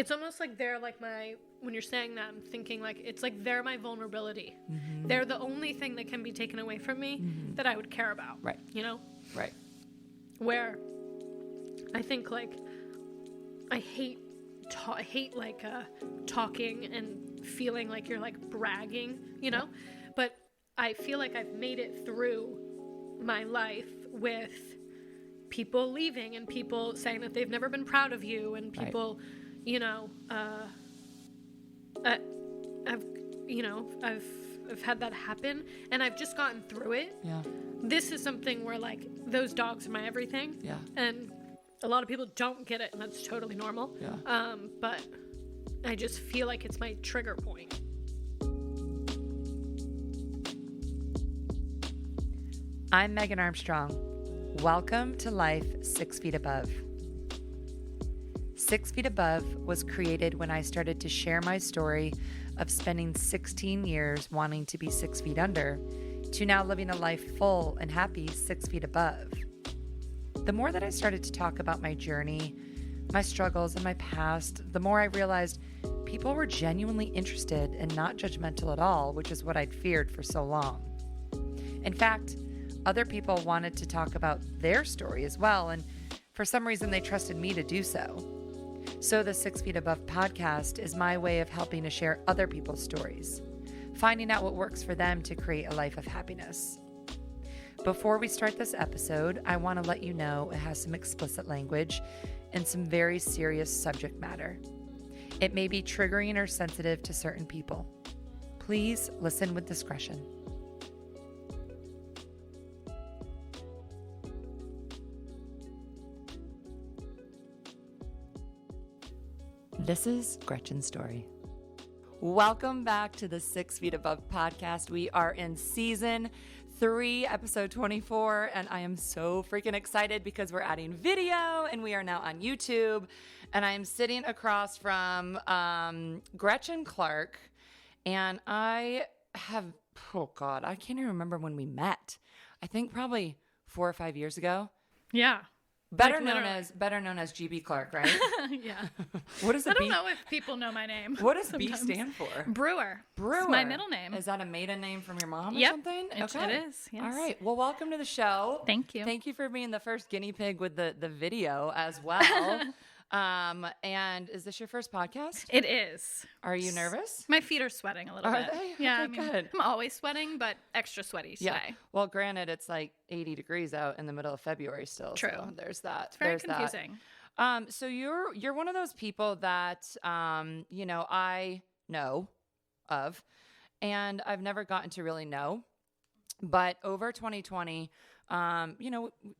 It's almost like they're like when you're saying that, I'm thinking like, it's like they're my vulnerability. Mm-hmm. They're the only thing that can be taken away from me that I would care about. Right. You know? Right. Where I think like, I hate like talking and feeling like you're like bragging, you know? But I feel like I've made it through my life with people leaving and people saying that they've never been proud of you, and people, you know, I've had that happen, and I've just gotten through it. Yeah. This is something where like those dogs are my everything. Yeah. And a lot of people don't get it, and that's totally normal. Yeah. But I just feel like it's my trigger point. I'm Megan Armstrong. Welcome to Life 6 Feet Above. 6 Feet Above was created when I started to share my story of spending 16 years wanting to be 6 feet under, to now living a life full and happy 6 feet above. The more that I started to talk about my journey, my struggles, and my past, the more I realized people were genuinely interested and not judgmental at all, which is what I'd feared for so long. In fact, other people wanted to talk about their story as well, and for some reason they trusted me to do so. So the 6 Feet Above podcast is my way of helping to share other people's stories, finding out what works for them to create a life of happiness. Before we start this episode, I want to let you know it has some explicit language and some very serious subject matter. It may be triggering or sensitive to certain people. Please listen with discretion. This is Gretchen's story. Welcome back to the 6 Feet Above podcast. We are in season 3, episode 24, and I am so freaking excited because we're adding video and we are now on YouTube. And I am sitting across from Gretchen Clark, and I have, I can't even remember when we met. I think probably 4 or 5 years ago. Yeah. Better known as GB Clark, right? Yeah. What is I don't know if people know my name. What does B stand for? Brewer. Brewer. It's my middle name. Is that a maiden name from your mom or Yep, something? It is. Yes. All right. Well, welcome to the show. Thank you. Thank you for being the first guinea pig with the video as well. And is this your first podcast? It is. Are you nervous? My feet are sweating a little bit. Are they? Yeah. Okay, good. I'm always sweating, but extra sweaty today. Yeah. Well, granted, it's like 80 degrees out in the middle of February still. True. So there's that. It's very confusing. So you're one of those people that I know of, and I've never gotten to really know. But over 2020, we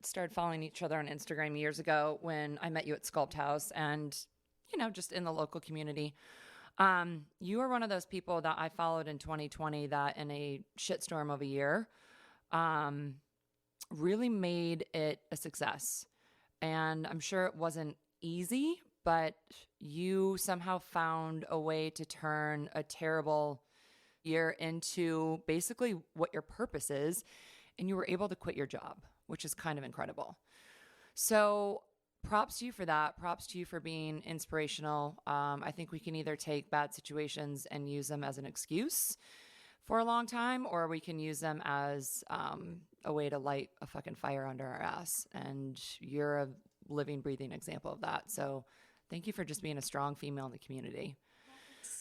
started following each other on Instagram years ago when I met you at Sculpt House and, just in the local community. You are one of those people that I followed in 2020 that in a shitstorm of a year, really made it a success. And I'm sure it wasn't easy, but you somehow found a way to turn a terrible year into basically what your purpose is. And you were able to quit your job, which is kind of incredible. So props to you for that. Props to you for being inspirational. I think we can either take bad situations and use them as an excuse for a long time, or we can use them as a way to light a fucking fire under our ass. And you're a living, breathing example of that. So thank you for just being a strong female in the community.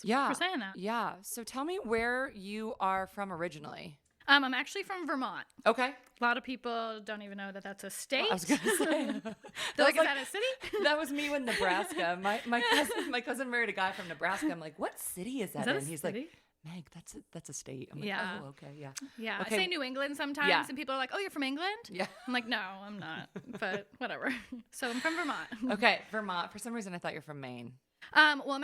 Yeah. For saying that. Yeah. So tell me where you are from originally. I'm actually from Vermont. Okay. A lot of people don't even know that that's a state. I was going to say. They're like, is that a city? That was me with Nebraska. My cousin married a guy from Nebraska. I'm like, what city is that in? He's like, Meg, that's a state. I'm like, oh, okay, yeah. Yeah, okay. I say New England sometimes, and people are like, oh, you're from England? Yeah. I'm like, no, I'm not, but whatever. So I'm from Vermont. Okay, Vermont. For some reason, I thought you're from Maine. Well,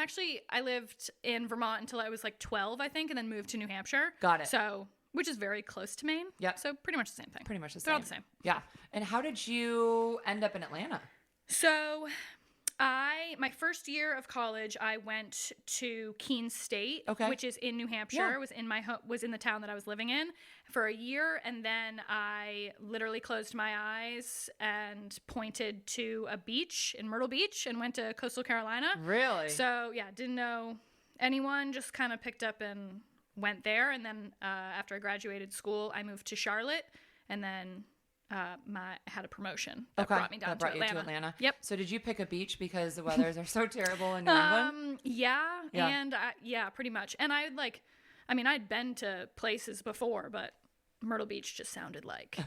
I lived in Vermont until I was like 12, I think, and then moved to New Hampshire. Got it. So, which is very close to Maine. Yeah. So pretty much the same thing. Pretty much the same. They're all the same. Yeah. And how did you end up in Atlanta? So My first year of college, I went to Keene State, Okay. which is in New Hampshire. Yeah. Was in the town that I was living in for a year, and then I literally closed my eyes and pointed to a beach in Myrtle Beach and went to coastal Carolina. Really? So yeah, didn't know anyone, just kind of picked up and went there. And then after I graduated school, I moved to Charlotte, and then I had a promotion that brought me down to Atlanta. You to Atlanta. Yep. So did you pick a beach because the weathers are so terrible in New England? Yeah, Yeah. and pretty much. And I'd been to places before, but Myrtle Beach just sounded like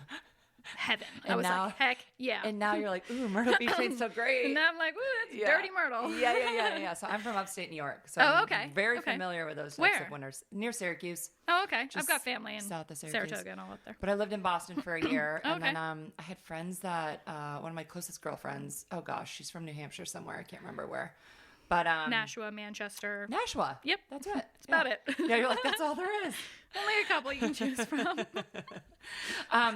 heaven. I was like, heck yeah. And now you're like, ooh, Myrtle Beach ain't so great. And now I'm like, ooh, that's dirty Myrtle. Yeah. So I'm from upstate New York. So I'm very familiar with those types of winters. Near Syracuse. Oh, okay. I've got family in south of Syracuse. Saratoga and all up there. But I lived in Boston for a year. Okay. And then I had friends that, one of my closest girlfriends, oh gosh, she's from New Hampshire somewhere. I can't remember where. But Nashua, Manchester. Nashua. Yep. That's it. That's about it. Yeah, you're like, that's all there is. Only a couple you can choose from.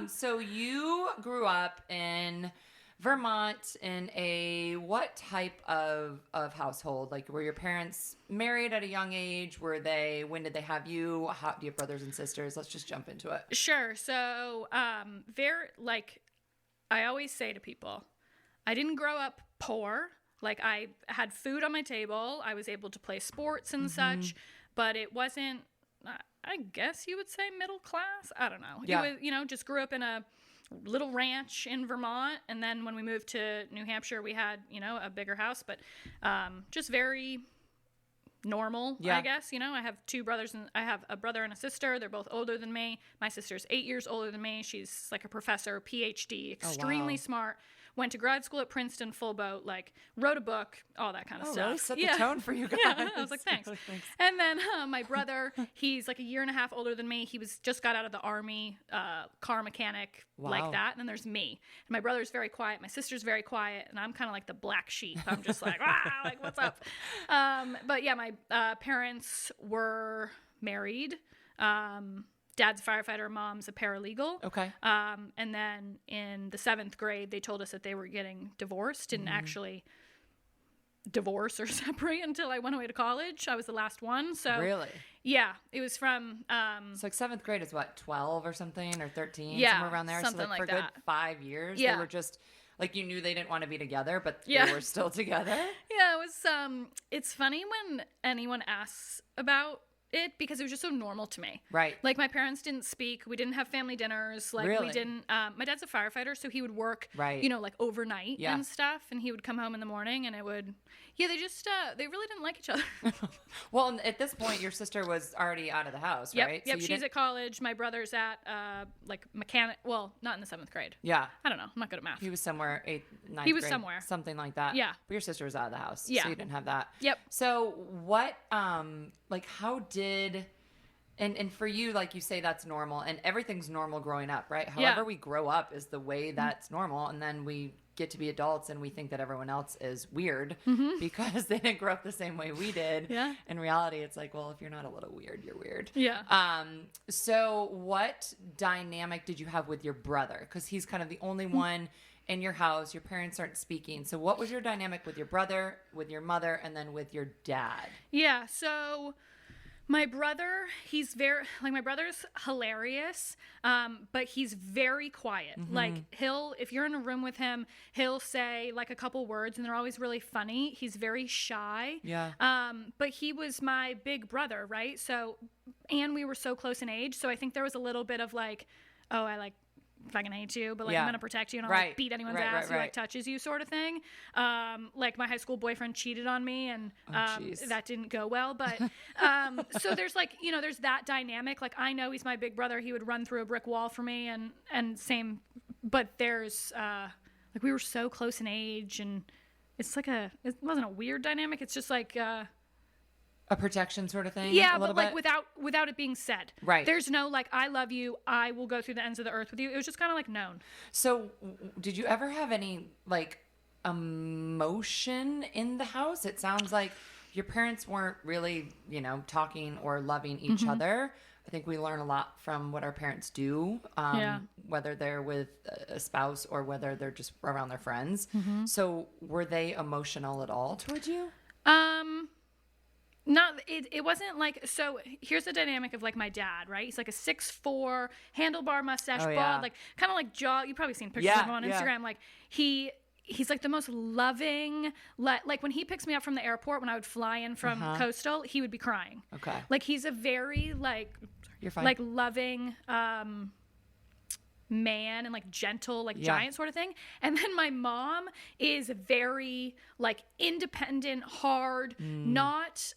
So you grew up in Vermont in a what type of household? Like, were your parents married at a young age? When did they have you? How do you have brothers and sisters? Let's just jump into it. Sure. So, I always say to people, I didn't grow up poor. Like, I had food on my table. I was able to play sports and such, but it wasn't, I guess you would say middle class. I don't know. Yeah. It was, just grew up in a little ranch in Vermont. And then when we moved to New Hampshire, we had, a bigger house, but just very normal, I guess. I have two brothers, and I have a brother and a sister. They're both older than me. My sister's 8 years older than me. She's like a professor, PhD, extremely smart. Went to grad school at Princeton, full boat, like wrote a book, all that kind of stuff. Really set the tone for you guys. Yeah, I was like, thanks. And then my brother, he's like a year and a half older than me. He just got out of the Army, car mechanic, like that. And then there's me. And my brother's very quiet. My sister's very quiet. And I'm kind of like the black sheep. I'm just like, like, what's up? But yeah, my parents were married. Dad's a firefighter, mom's a paralegal. Okay. And then in the 7th grade, they told us that they were getting divorced. Didn't actually divorce or separate until I went away to college. I was the last one. So really? Yeah. It was from... so like 7th grade is what, 12 or something, or 13? Yeah, somewhere around there? something so like for that. a good 5 years, they were just... Like, you knew they didn't want to be together, but they were still together? Yeah, it was... it's funny when anyone asks about it, because it was just so normal to me. Right. Like, my parents didn't speak. We didn't have family dinners. Like, really? We didn't... my dad's a firefighter, so he would work, like, overnight and stuff, and he would come home in the morning, and it would... Yeah, they just... they really didn't like each other. Well, at this point, your sister was already out of the house, right? Yep, she's at college. My brother's at, mechanic... Well, not in the 7th grade. Yeah. I don't know. I'm not good at math. He was somewhere 8th, 9th He was grade, somewhere. something like that. Yeah. But your sister was out of the house, yeah. so you didn't have that. Yep. So what, how did... And for you, like you say, that's normal, and everything's normal growing up, right? However we grow up is the way that's normal, and then we get to be adults and we think that everyone else is weird because they didn't grow up the same way we did. Yeah. In reality, it's like, well, if you're not a little weird, you're weird. Yeah. So what dynamic did you have with your brother? Because he's kind of the only one in your house. Your parents aren't speaking. So what was your dynamic with your brother, with your mother, and then with your dad? Yeah. So... My brother, my brother's hilarious, but he's very quiet. Like, if you're in a room with him, he'll say like a couple words and they're always really funny. He's very shy. Yeah. But he was my big brother, right? So, and we were so close in age. So I think there was a little bit of like, oh, I like fucking hate you, but like I'm gonna protect you and I'll like beat anyone's ass who like touches you, sort of thing. Like my high school boyfriend cheated on me, and that didn't go well. But so there's like there's that dynamic. Like I know he's my big brother; he would run through a brick wall for me, and same. But there's like we were so close in age, and it wasn't a weird dynamic. It's just like. A protection sort of thing? Yeah, but like without it being said. Right. There's no like, I love you, I will go through the ends of the earth with you. It was just kind of like known. So did you ever have any like emotion in the house? It sounds like your parents weren't really, talking or loving each other. I think we learn a lot from what our parents do, whether they're with a spouse or whether they're just around their friends. So were they emotional at all towards you? Not it wasn't like, so here's the dynamic of like my dad, right? He's like a 6'4", handlebar mustache, bald, like kind of like jaw. You've probably seen pictures of him on Instagram. Like he's like the most loving, like when he picks me up from the airport, when I would fly in from Coastal, he would be crying. Okay. Like he's a very like, you're fine. Like loving, man and like gentle, like giant sort of thing. And then my mom is very like independent, hard, not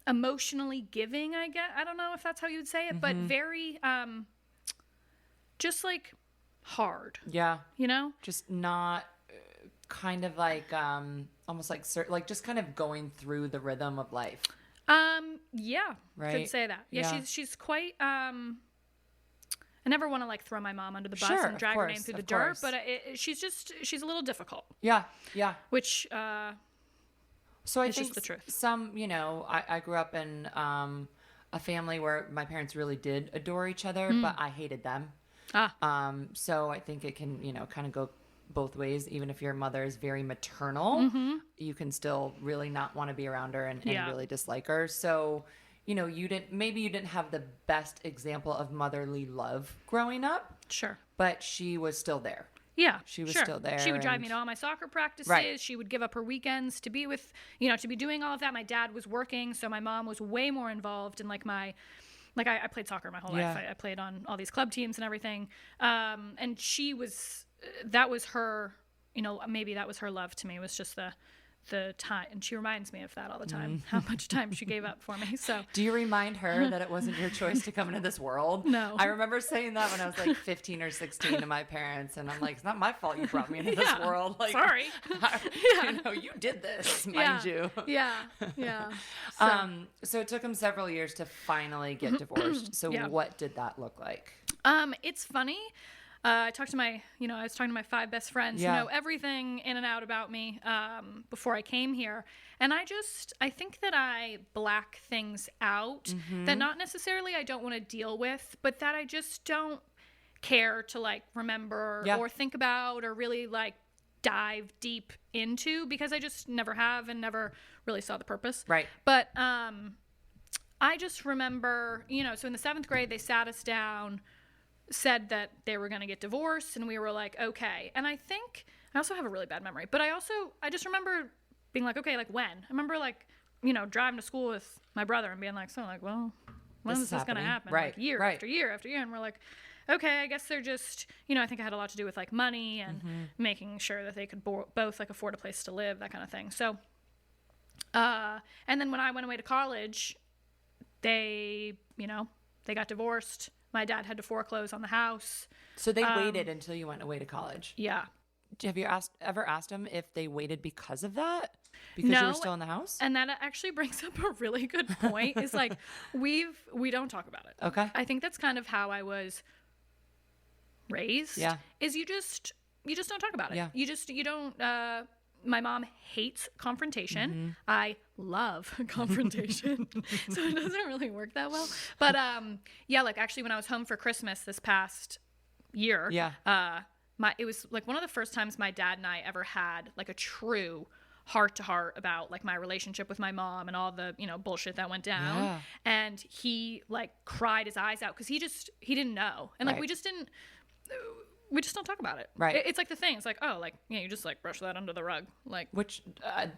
emotionally giving, I guess. I don't know if that's how you would say it, but very just like hard. Yeah. You know? Just not kind of like almost like just kind of going through the rhythm of life. Yeah. Right. Could say that. Yeah, she's quite I never want to like throw my mom under the bus and drag her name through the dirt, but she's a little difficult. Yeah, yeah. Which so I think just the truth. Some, you know, I grew up in a family where my parents really did adore each other, but I hated them. So I think it can, you know, kind of go both ways. Even if your mother is very maternal, you can still really not want to be around her and really dislike her. So, you know, you didn't have the best example of motherly love growing up. Sure. But she was still there. Yeah. She was still there. She would drive me to all my soccer practices. Right. She would give up her weekends to be with, you know, to be doing all of that. My dad was working, so my mom was way more involved in like I played soccer my whole life. I played on all these club teams and everything. And that was her, you know, maybe that was her love to me, was just the time. And she reminds me of that all the time, how much time she gave up for me. So do you remind her that it wasn't your choice to come into this world? No. I remember saying that when I was like 15 or 16 to my parents, and I'm like, it's not my fault you brought me into this world. Like, sorry. You know, you did this, mind you. Yeah. So it took them several years to finally get divorced. So what did that look like? It's funny. I was talking to my 5 best friends who know everything in and out about me before I came here. And I think that I black things out that not necessarily I don't want to deal with, but that I just don't care to like remember or think about or really like dive deep into, because I just never have and never really saw the purpose. Right. But I just remember, you know, so in the 7th grade, they sat us down, said that they were going to get divorced, and we were like, okay. And I think I also have a really bad memory, but I just remember being like, okay, like when? I remember like, you know, driving to school with my brother and being like, well, when is this going to happen? Right. Like year after year after year. And we're like, okay, I guess they're just, you know, I think it had a lot to do with like money and making sure that they could both like afford a place to live, that kind of thing. So, and then when I went away to college, they got divorced. My dad had to foreclose on the house. So they waited until you went away to college? Yeah. Have you ever asked them if they waited because of that? Because you were still in the house? And that actually brings up a really good point. Is like, we don't talk about it. Okay. I think that's kind of how I was raised. Yeah. Is you just don't talk about it. Yeah. You don't, my mom hates confrontation. I love confrontation. So it doesn't really work that well. But like actually when I was home for Christmas this past year, it was like one of the first times my dad and I ever had like a true heart to heart about like my relationship with my mom and all the, you know, bullshit that went down. Yeah. And he like cried his eyes out because he didn't know. And like we just don't talk about it. Right. It's like the thing. It's like, oh, like, you just like brush that under the rug. Like, which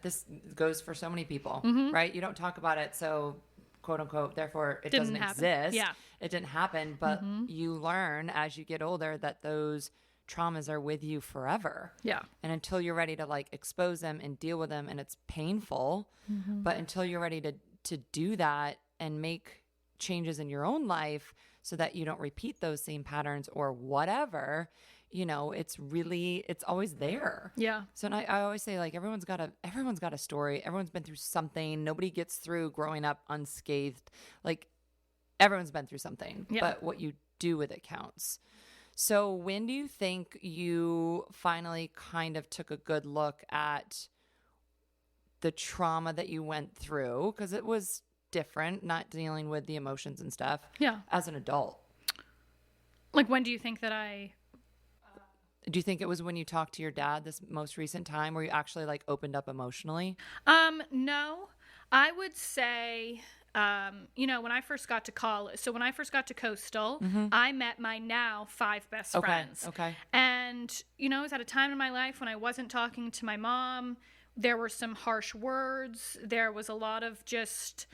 this goes for so many people, right? You don't talk about it. So quote unquote, therefore it doesn't exist. Yeah. It didn't happen. But you learn as you get older that those traumas are with you forever. Yeah. And until you're ready to like expose them and deal with them, and it's painful, but until you're ready to do that and make changes in your own life so that you don't repeat those same patterns or whatever, you know, it's always there. Yeah. So and I always say like everyone's got a story. Everyone's been through something. Nobody gets through growing up unscathed. Like everyone's been through something, but what you do with it counts. So when do you think you finally kind of took a good look at the trauma that you went through? Because it was different, not dealing with the emotions and stuff. Yeah. As an adult. Like, when do you think that do you think it was when you talked to your dad this most recent time where you actually like opened up emotionally? No, I would say, you know, when I first got to college, so when I first got to Coastal, I met my now 5 best friends. Okay. And, you know, it was at a time in my life when I wasn't talking to my mom. There were some harsh words. There was a lot of just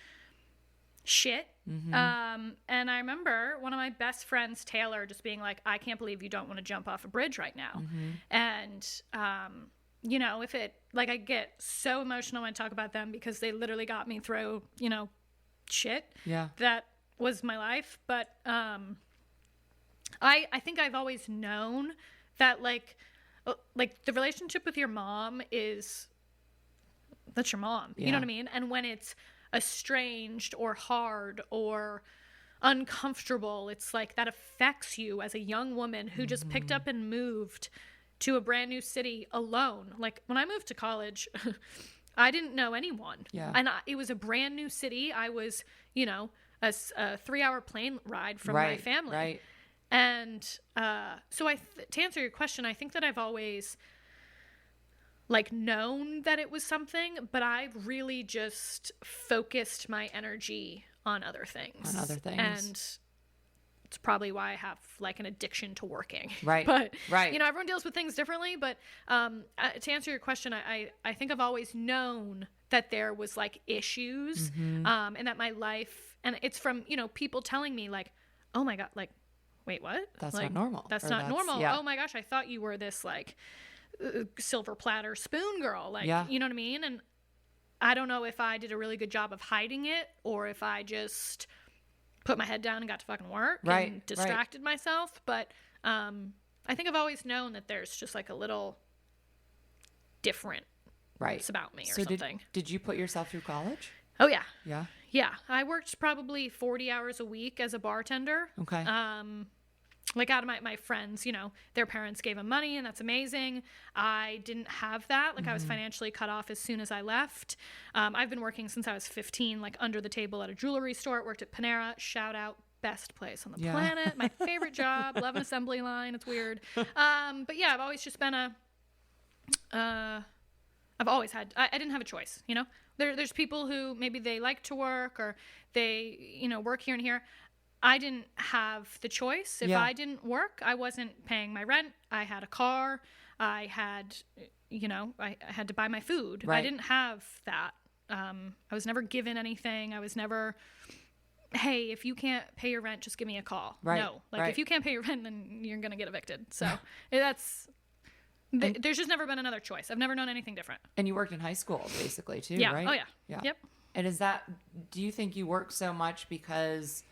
shit. And I remember one of my best friends, Taylor, just being like, I can't believe you don't want to jump off a bridge right now. And, you know, if it, like, I get so emotional when I talk about them because they literally got me through, you know, shit. Yeah. That was my life. But I think I've always known that, like the relationship with your mom that's your mom. Yeah. You know what I mean? And when it's estranged or hard or uncomfortable, it's like that affects you as a young woman who just picked up and moved to a brand new city alone. Like, when I moved to college, I didn't know anyone. Yeah. And it was a brand new city. I was, you know, a 3-hour plane ride from my family. Right. And so to answer your question, I think that I've always like known that it was something, but I really just focused my energy on other things. And it's probably why I have like an addiction to working. Right. But, you know, everyone deals with things differently. But to answer your question, I think I've always known that there was like issues and that my life, and it's from, you know, people telling me like, oh my God, like, wait, what? That's like, not normal. That's not normal. Yeah. Oh my gosh, I thought you were this like silver platter spoon girl. Like, you know what I mean? And I don't know if I did a really good job of hiding it or if I just put my head down and got to fucking work and distracted myself. But I think I've always known that there's just like a little different about me or something. Did you put yourself through college? Oh, yeah. Yeah? Yeah. I worked probably 40 hours a week as a bartender. Okay. Like, out of my friends, you know, their parents gave them money, and that's amazing. I didn't have that. Like, I was financially cut off as soon as I left. I've been working since I was 15, like, under the table at a jewelry store. Worked at Panera. Shout out, best place on the planet. My favorite job. Love an assembly line. It's weird. But yeah, I've always just been I've always had, I didn't have a choice, you know? There's people who maybe they like to work or they, you know, work here and here. I didn't have the choice. If I didn't work, I wasn't paying my rent. I had a car. I had, you know, I had to buy my food. I didn't have that. I was never given anything. I was never, hey, if you can't pay your rent, just give me a call. No. Like, if you can't pay your rent, then you're going to get evicted. So there's just never been another choice. I've never known anything different. And you worked in high school, basically, too, right? Oh, yeah. Yep. And do you think you worked so much because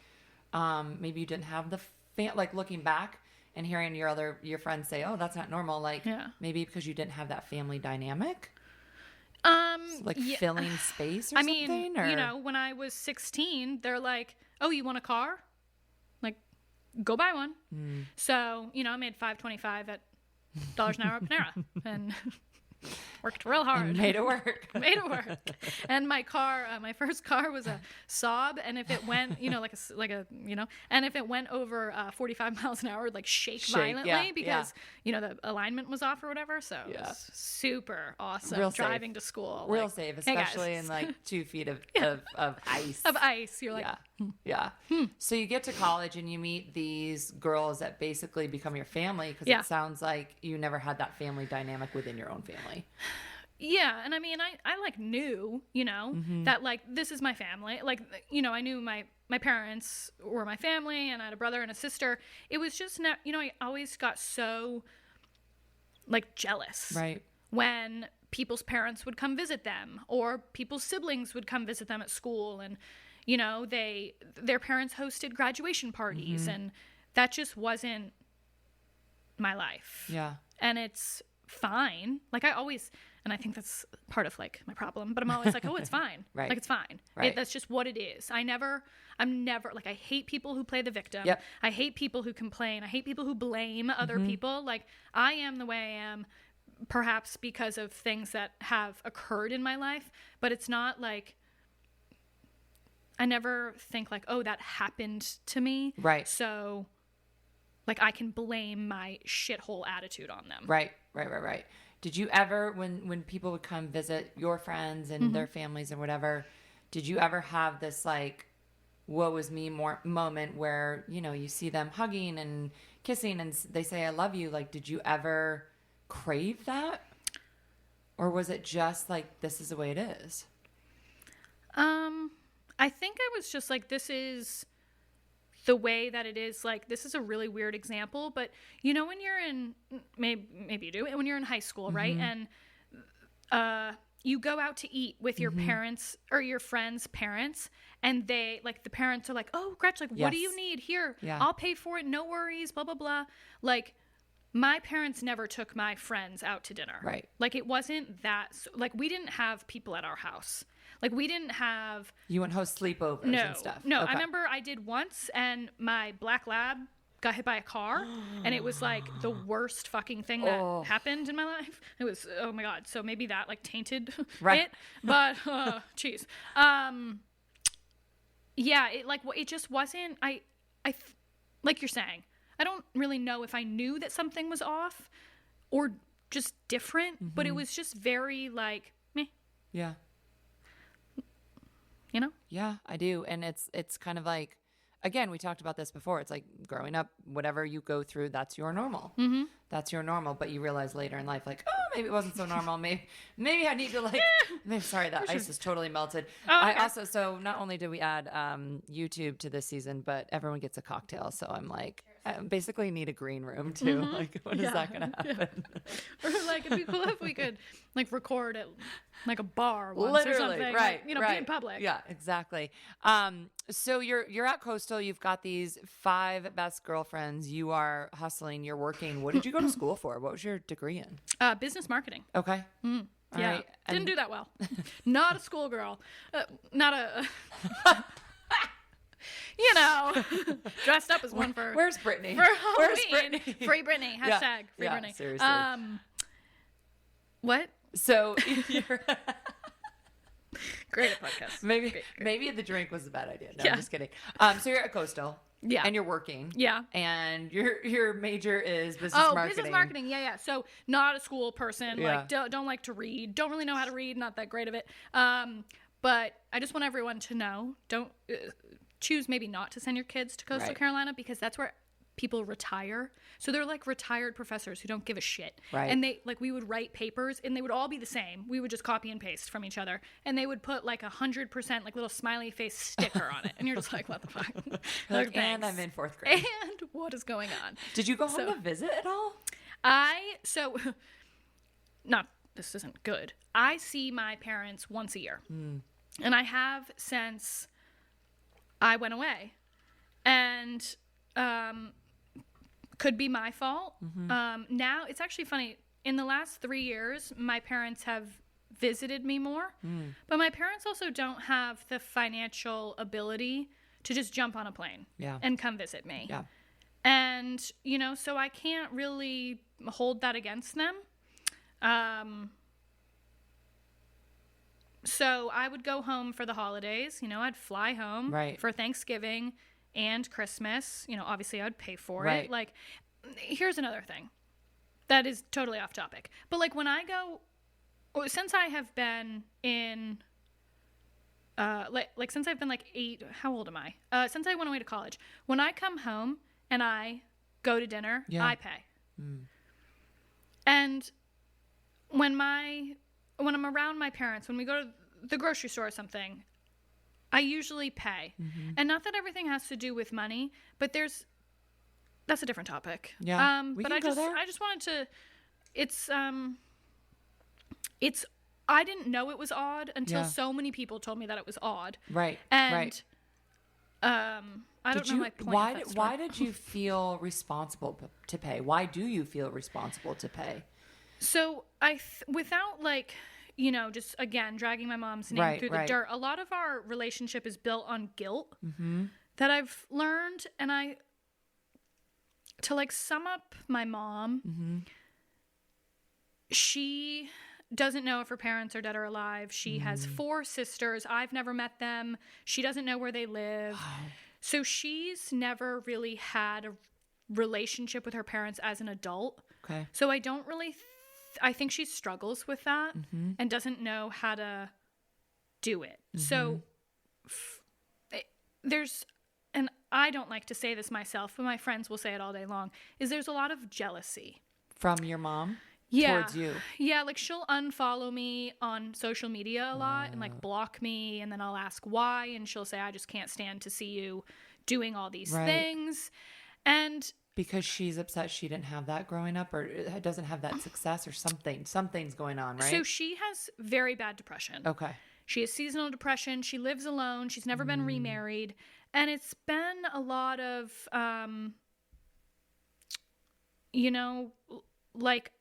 maybe you didn't have like, looking back and hearing your friends say, oh, that's not normal, like, maybe because you didn't have that family dynamic? Filling space or something? I mean, you know, when I was 16, they're like, oh, you want a car? Like, go buy one. So, you know, I made $5.25 at $1 an hour at Panera and worked real hard. And made it work. And my car, my first car was a Saab, and if it went, you know, like a, you know, and if it went over 45 miles an hour, it would like shake violently because, you know, the alignment was off or whatever. So it was super awesome. Real driving safe. To school. Real like, safe, especially in like 2 feet of ice. Of ice. You're like, So you get to college and you meet these girls that basically become your family because it sounds like you never had that family dynamic within your own family. Yeah, and I mean, I like knew, you know, that like this is my family. Like, you know, I knew my parents were my family, and I had a brother and a sister. It was just not, you know, I always got so like jealous, right, when people's parents would come visit them or people's siblings would come visit them at school, and you know, their parents hosted graduation parties, and that just wasn't my life. Yeah, and it's fine. Like, I always, and I think that's part of like my problem, but I'm always like, oh, it's fine. Right. Like, it's fine. Right. That's just what it is. I'm never like, I hate people who play the victim. Yep. I hate people who complain. I hate people who blame other people. Like, I am the way I am, perhaps because of things that have occurred in my life, but it's not like, I never think like, oh, that happened to me. Right. So like I can blame my shithole attitude on them. Right. Did you ever, when people would come visit your friends and their families and whatever, did you ever have this like, woe is me moment where, you know, you see them hugging and kissing and they say, I love you. Like, did you ever crave that? Or was it just like, this is the way it is? I think I was just like, this is the way that it is. Like, this is a really weird example, but you know, when you're in, maybe you do, when you're in high school, right? And you go out to eat with your parents or your friends' parents, and they, like, the parents are like, oh, Gretchen, like, what do you need? Here, I'll pay for it. No worries, blah, blah, blah. Like, my parents never took my friends out to dinner. Right. Like, it wasn't that, like, we didn't have people at our house. Like, we didn't have... You wouldn't host sleepovers and stuff? No, okay. I remember I did once, and my black lab got hit by a car, and it was, like, the worst fucking thing that happened in my life. It was, oh, my God. So maybe that, like, tainted it. But, geez. Yeah, it just wasn't... like you're saying, I don't really know if I knew that something was off or just different, but it was just very, like, meh. Yeah. You know? Yeah, I do. And it's kind of like, again, we talked about this before. It's like growing up, whatever you go through, that's your normal. That's your normal. But you realize later in life, like, oh, maybe it wasn't so normal. Maybe I need to like, sorry, that ice is totally melted. Oh, okay. So not only did we add YouTube to this season, but everyone gets a cocktail. So I'm like, I basically need a green room too. Like, when is that going to happen? Or like, it'd be cool if we could like record at like a bar once Literally, or something. right? Like, be in public. Yeah, exactly. So you're at Coastal. You've got these 5 best girlfriends. You are hustling. You're working. What did you go to school for? What was your degree in? Business marketing. Okay. Yeah, right. didn't do that well. Not a schoolgirl. Not a. You know, dressed up as one for. Where's Brittany? For Halloween. Where's Brittany? Free Brittany. Hashtag free Brittany. Seriously. What? So you're great at podcast. Maybe the drink was a bad idea. No, Yeah. I'm just kidding. So you're at Coastal. Yeah. And you're working. Yeah. And your major is business marketing. Business marketing. Yeah. So not a school person. Yeah. Like don't like to read. Don't really know how to read. Not that great of it. But I just want everyone to know. Don't choose maybe not to send your kids to Coastal Carolina, because that's where people retire. So they're like retired professors who don't give a shit. Right. And they we would write papers and they would all be the same. We would just copy and paste from each other. And they would put like 100% like little smiley face sticker on it. And you're just like, what the fuck? Like, and I'm in 4th grade. And what is going on? Did you go home to visit at all? This isn't good. I see my parents once a year. And I have since I went away. And could be my fault. Now, it's actually funny. In the last 3 years, my parents have visited me more. But my parents also don't have the financial ability to just jump on a plane and come visit me. Yeah. And, you know, so I can't really hold that against them. So I would go home for the holidays. You know, I'd fly home for Thanksgiving and Christmas. You know, obviously I would pay for it. Like, here's another thing that is totally off topic. But like when I go, since I have been in, since I've been like 8, how old am I? Since I went away to college, when I come home and I go to dinner, I pay. And when I'm around my parents, when we go to the grocery store or something, I usually pay. And not that everything has to do with money, but that's a different topic. Yeah. But I just wanted to, I didn't know it was odd until so many people told me that it was odd. Right. And, I don't know my point. Why did you feel responsible to pay? Why do you feel responsible to pay? So without like, you know, just again, dragging my mom's name through the dirt, a lot of our relationship is built on guilt that I've learned. And to like sum up my mom, she doesn't know if her parents are dead or alive. She has 4 sisters. I've never met them. She doesn't know where they live. Wow. So she's never really had a relationship with her parents as an adult. Okay. So I don't really, I think she struggles with that and doesn't know how to do it. So there's, and I don't like to say this myself, but my friends will say it all day long, is there's a lot of jealousy. From your mom? Yeah. Towards you? Yeah, like she'll unfollow me on social media a lot and like block me, and then I'll ask why, and she'll say, I just can't stand to see you doing all these things. And because she's upset she didn't have that growing up, or doesn't have that success, or something's going on, right? So she has very bad depression. Okay. She has seasonal depression. She lives alone. She's never been remarried. And it's been a lot of, you know, like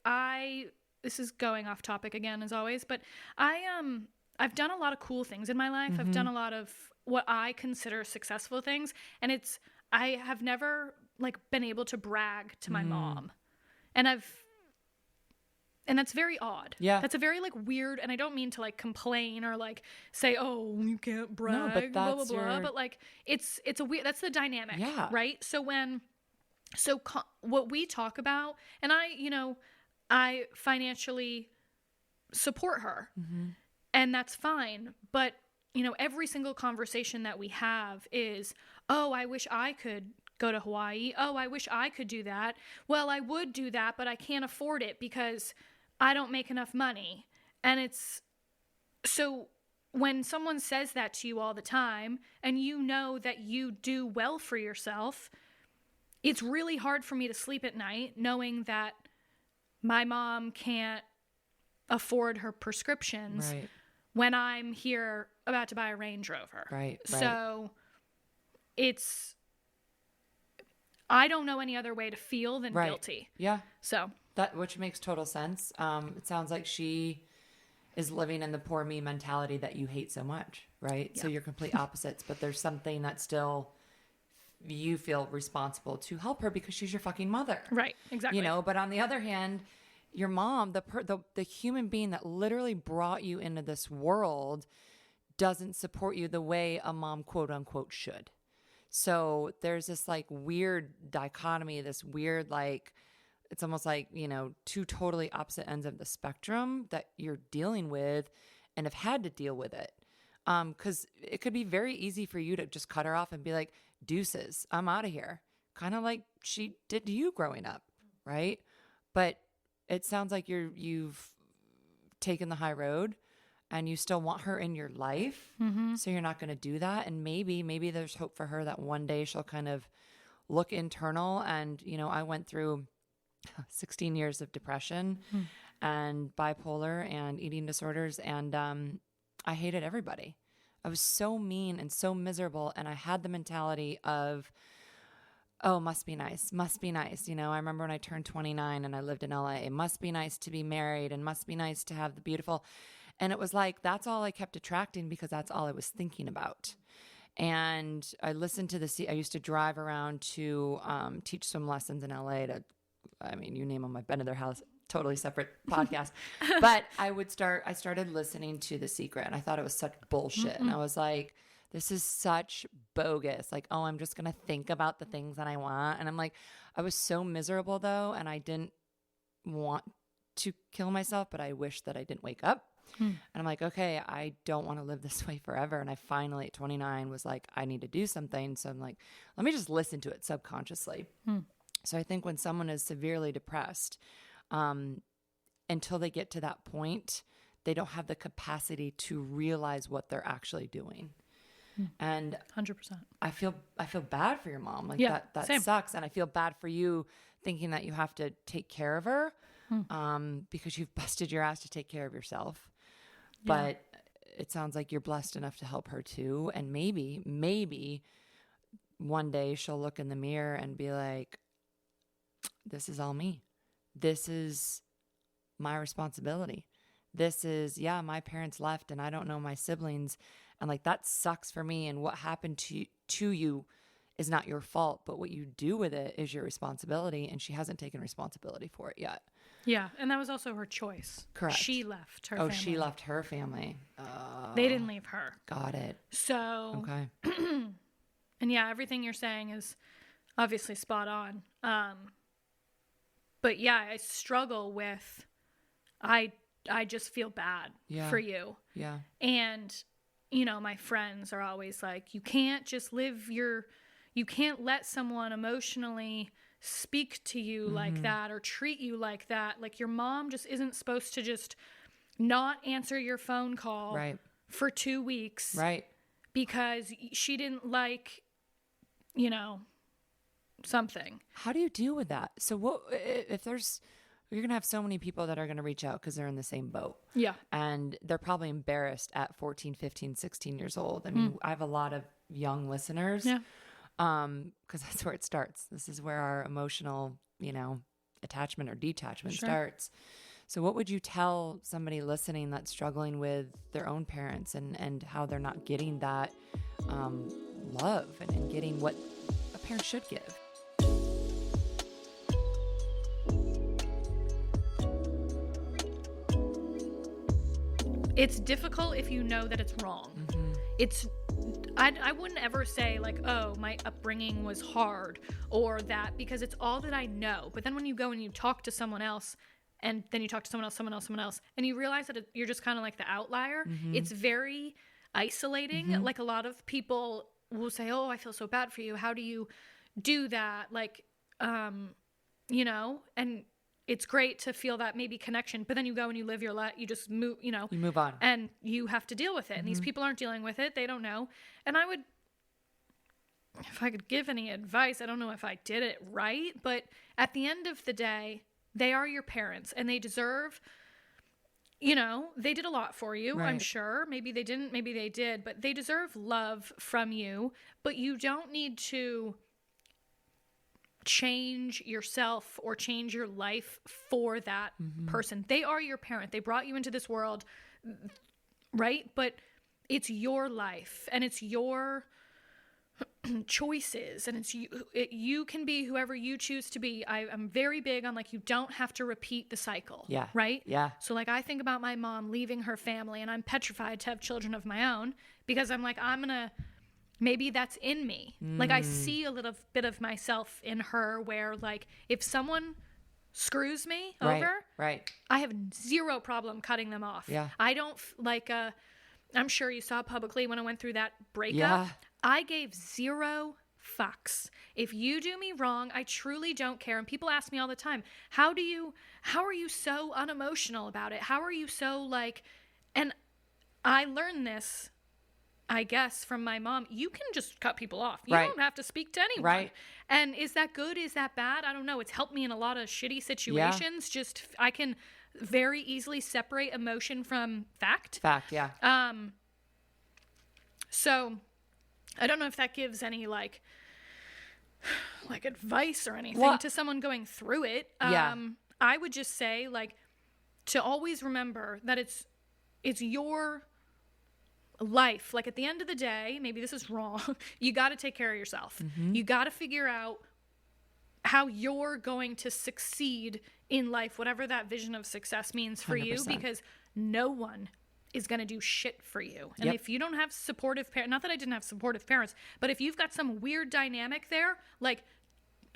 this is going off topic again as always, but I've done a lot of cool things in my life. I've done a lot of what I consider successful things. And I have never like been able to brag to my mom. And that's very odd. Yeah. That's a very like weird, and I don't mean to like complain or like say, oh, you can't brag, No, but blah, blah, that's blah. But like, it's a weird, that's the dynamic. Yeah. Right. So what we talk about, and I financially support her, and that's fine. But, every single conversation that we have is, oh, I wish I could go to Hawaii. Oh, I wish I could do that. Well, I would do that, but I can't afford it because I don't make enough money. And it's so when someone says that to you all the time, and you know that you do well for yourself, it's really hard for me to sleep at night knowing that my mom can't afford her prescriptions when I'm here about to buy a Range Rover. Right. So I don't know any other way to feel than guilty. Yeah. So which makes total sense. It sounds like she is living in the poor me mentality that you hate so much, right? Yeah. So you're complete opposites, but there's something that still you feel responsible to help her because she's your fucking mother. Right. Exactly. But on the other hand, your mom, the human being that literally brought you into this world, doesn't support you the way a mom, quote unquote, should. So there's this like weird dichotomy, this weird, like, it's almost like, 2 totally opposite ends of the spectrum that you're dealing with and have had to deal with it. 'Cause it could be very easy for you to just cut her off and be like, deuces, I'm out of here. Kind of like she did to you growing up. Right. But it sounds like you've taken the high road and you still want her in your life. So you're not going to do that. And maybe there's hope for her that one day she'll kind of look internal. And, I went through 16 years of depression and bipolar and eating disorders. And I hated everybody. I was so mean and so miserable. And I had the mentality of, oh, must be nice. I remember when I turned 29 and I lived in LA, it must be nice to be married and must be nice to have the beautiful. And it was like, that's all I kept attracting because that's all I was thinking about. And I listened to I used to drive around to teach swim lessons in LA you name them, I've been to their house, totally separate podcast. But I started listening to The Secret, and I thought it was such bullshit. And I was like, this is such bogus. Like, oh, I'm just going to think about the things that I want. And I'm like, I was so miserable though. And I didn't want to kill myself, but I wish that I didn't wake up. And I'm like, okay, I don't want to live this way forever. And I finally at 29 was like, I need to do something. So I'm like, let me just listen to it subconsciously. So I think when someone is severely depressed, until they get to that point, they don't have the capacity to realize what they're actually doing. And 100%. I feel bad for your mom. Like that same. sucks. And I feel bad for you thinking that you have to take care of her, because you've busted your ass to take care of yourself. Yeah. But it sounds like you're blessed enough to help her too. And maybe one day she'll look in the mirror and be like, this is all me. This is my responsibility. This is, my parents left and I don't know my siblings. And like, that sucks for me. And what happened to you is not your fault, but what you do with it is your responsibility. And she hasn't taken responsibility for it yet. Yeah. And that was also her choice. Correct. She left her family. Oh, she left her family. They didn't leave her. Got it. So. Okay. And yeah, everything you're saying is obviously spot on. But yeah, I struggle with, I just feel bad for you. Yeah. And, my friends are always like, you can't just you can't let someone emotionally speak to you like that or treat you like that. Like your mom just isn't supposed to just not answer your phone call for 2 weeks. Right. Because she didn't like, something. How do you deal with that? So what if you're going to have so many people that are going to reach out because they're in the same boat. Yeah. And they're probably embarrassed at 14, 15, 16 years old. I mean, I have a lot of young listeners. Yeah. Because that's where it starts. This is where our emotional, attachment or detachment starts. So what would you tell somebody listening that's struggling with their own parents and how they're not getting that love and getting what a parent should give? It's difficult if you know that it's wrong. I wouldn't ever say like, oh, my upbringing was hard or that, because it's all that I know. But then when you go and you talk to someone else, and then you talk to someone else, and you realize that you're just kind of like the outlier, it's very isolating. Like a lot of people will say, oh, I feel so bad for you. How do you do that? Like, and it's great to feel that maybe connection, but then you go and you live your life, you just move, you move on and you have to deal with it. And these people aren't dealing with it. They don't know. And I would, if I could give any advice, I don't know if I did it right, but at the end of the day, they are your parents and they deserve, they did a lot for you. I'm sure. Maybe they didn't, maybe they did, but they deserve love from you, but you don't need to change yourself or change your life for that person. They are your parent. They brought you into this world, right? But it's your life and it's your choices, and you can be whoever you choose to be. I'm very big on like, you don't have to repeat the cycle. Yeah. Right? Yeah. So like I think about my mom leaving her family, and I'm petrified to have children of my own because I'm like, maybe that's in me. Like I see a little bit of myself in her where like if someone screws me over, I have zero problem cutting them off. Yeah. I don't like, I'm sure you saw publicly when I went through that breakup, Yeah. I gave zero fucks. If you do me wrong, I truly don't care. And people ask me all the time, how are you so unemotional about it? How are you so like, and I learned this, I guess, from my mom. You can just cut people off. You don't have to speak to anyone. Right. And is that good? Is that bad? I don't know. It's helped me in a lot of shitty situations. Yeah. Just, I can very easily separate emotion from fact. Fact, yeah. So I don't know if that gives any like advice or anything to someone going through it. I would just say like to always remember that it's your life. Like at the end of the day, maybe this is wrong, you got to take care of yourself. You got to figure out how you're going to succeed in life, whatever that vision of success means for 100%. you, because no one is going to do shit for you. And if you don't have supportive parents, not that I didn't have supportive parents, but if you've got some weird dynamic there, like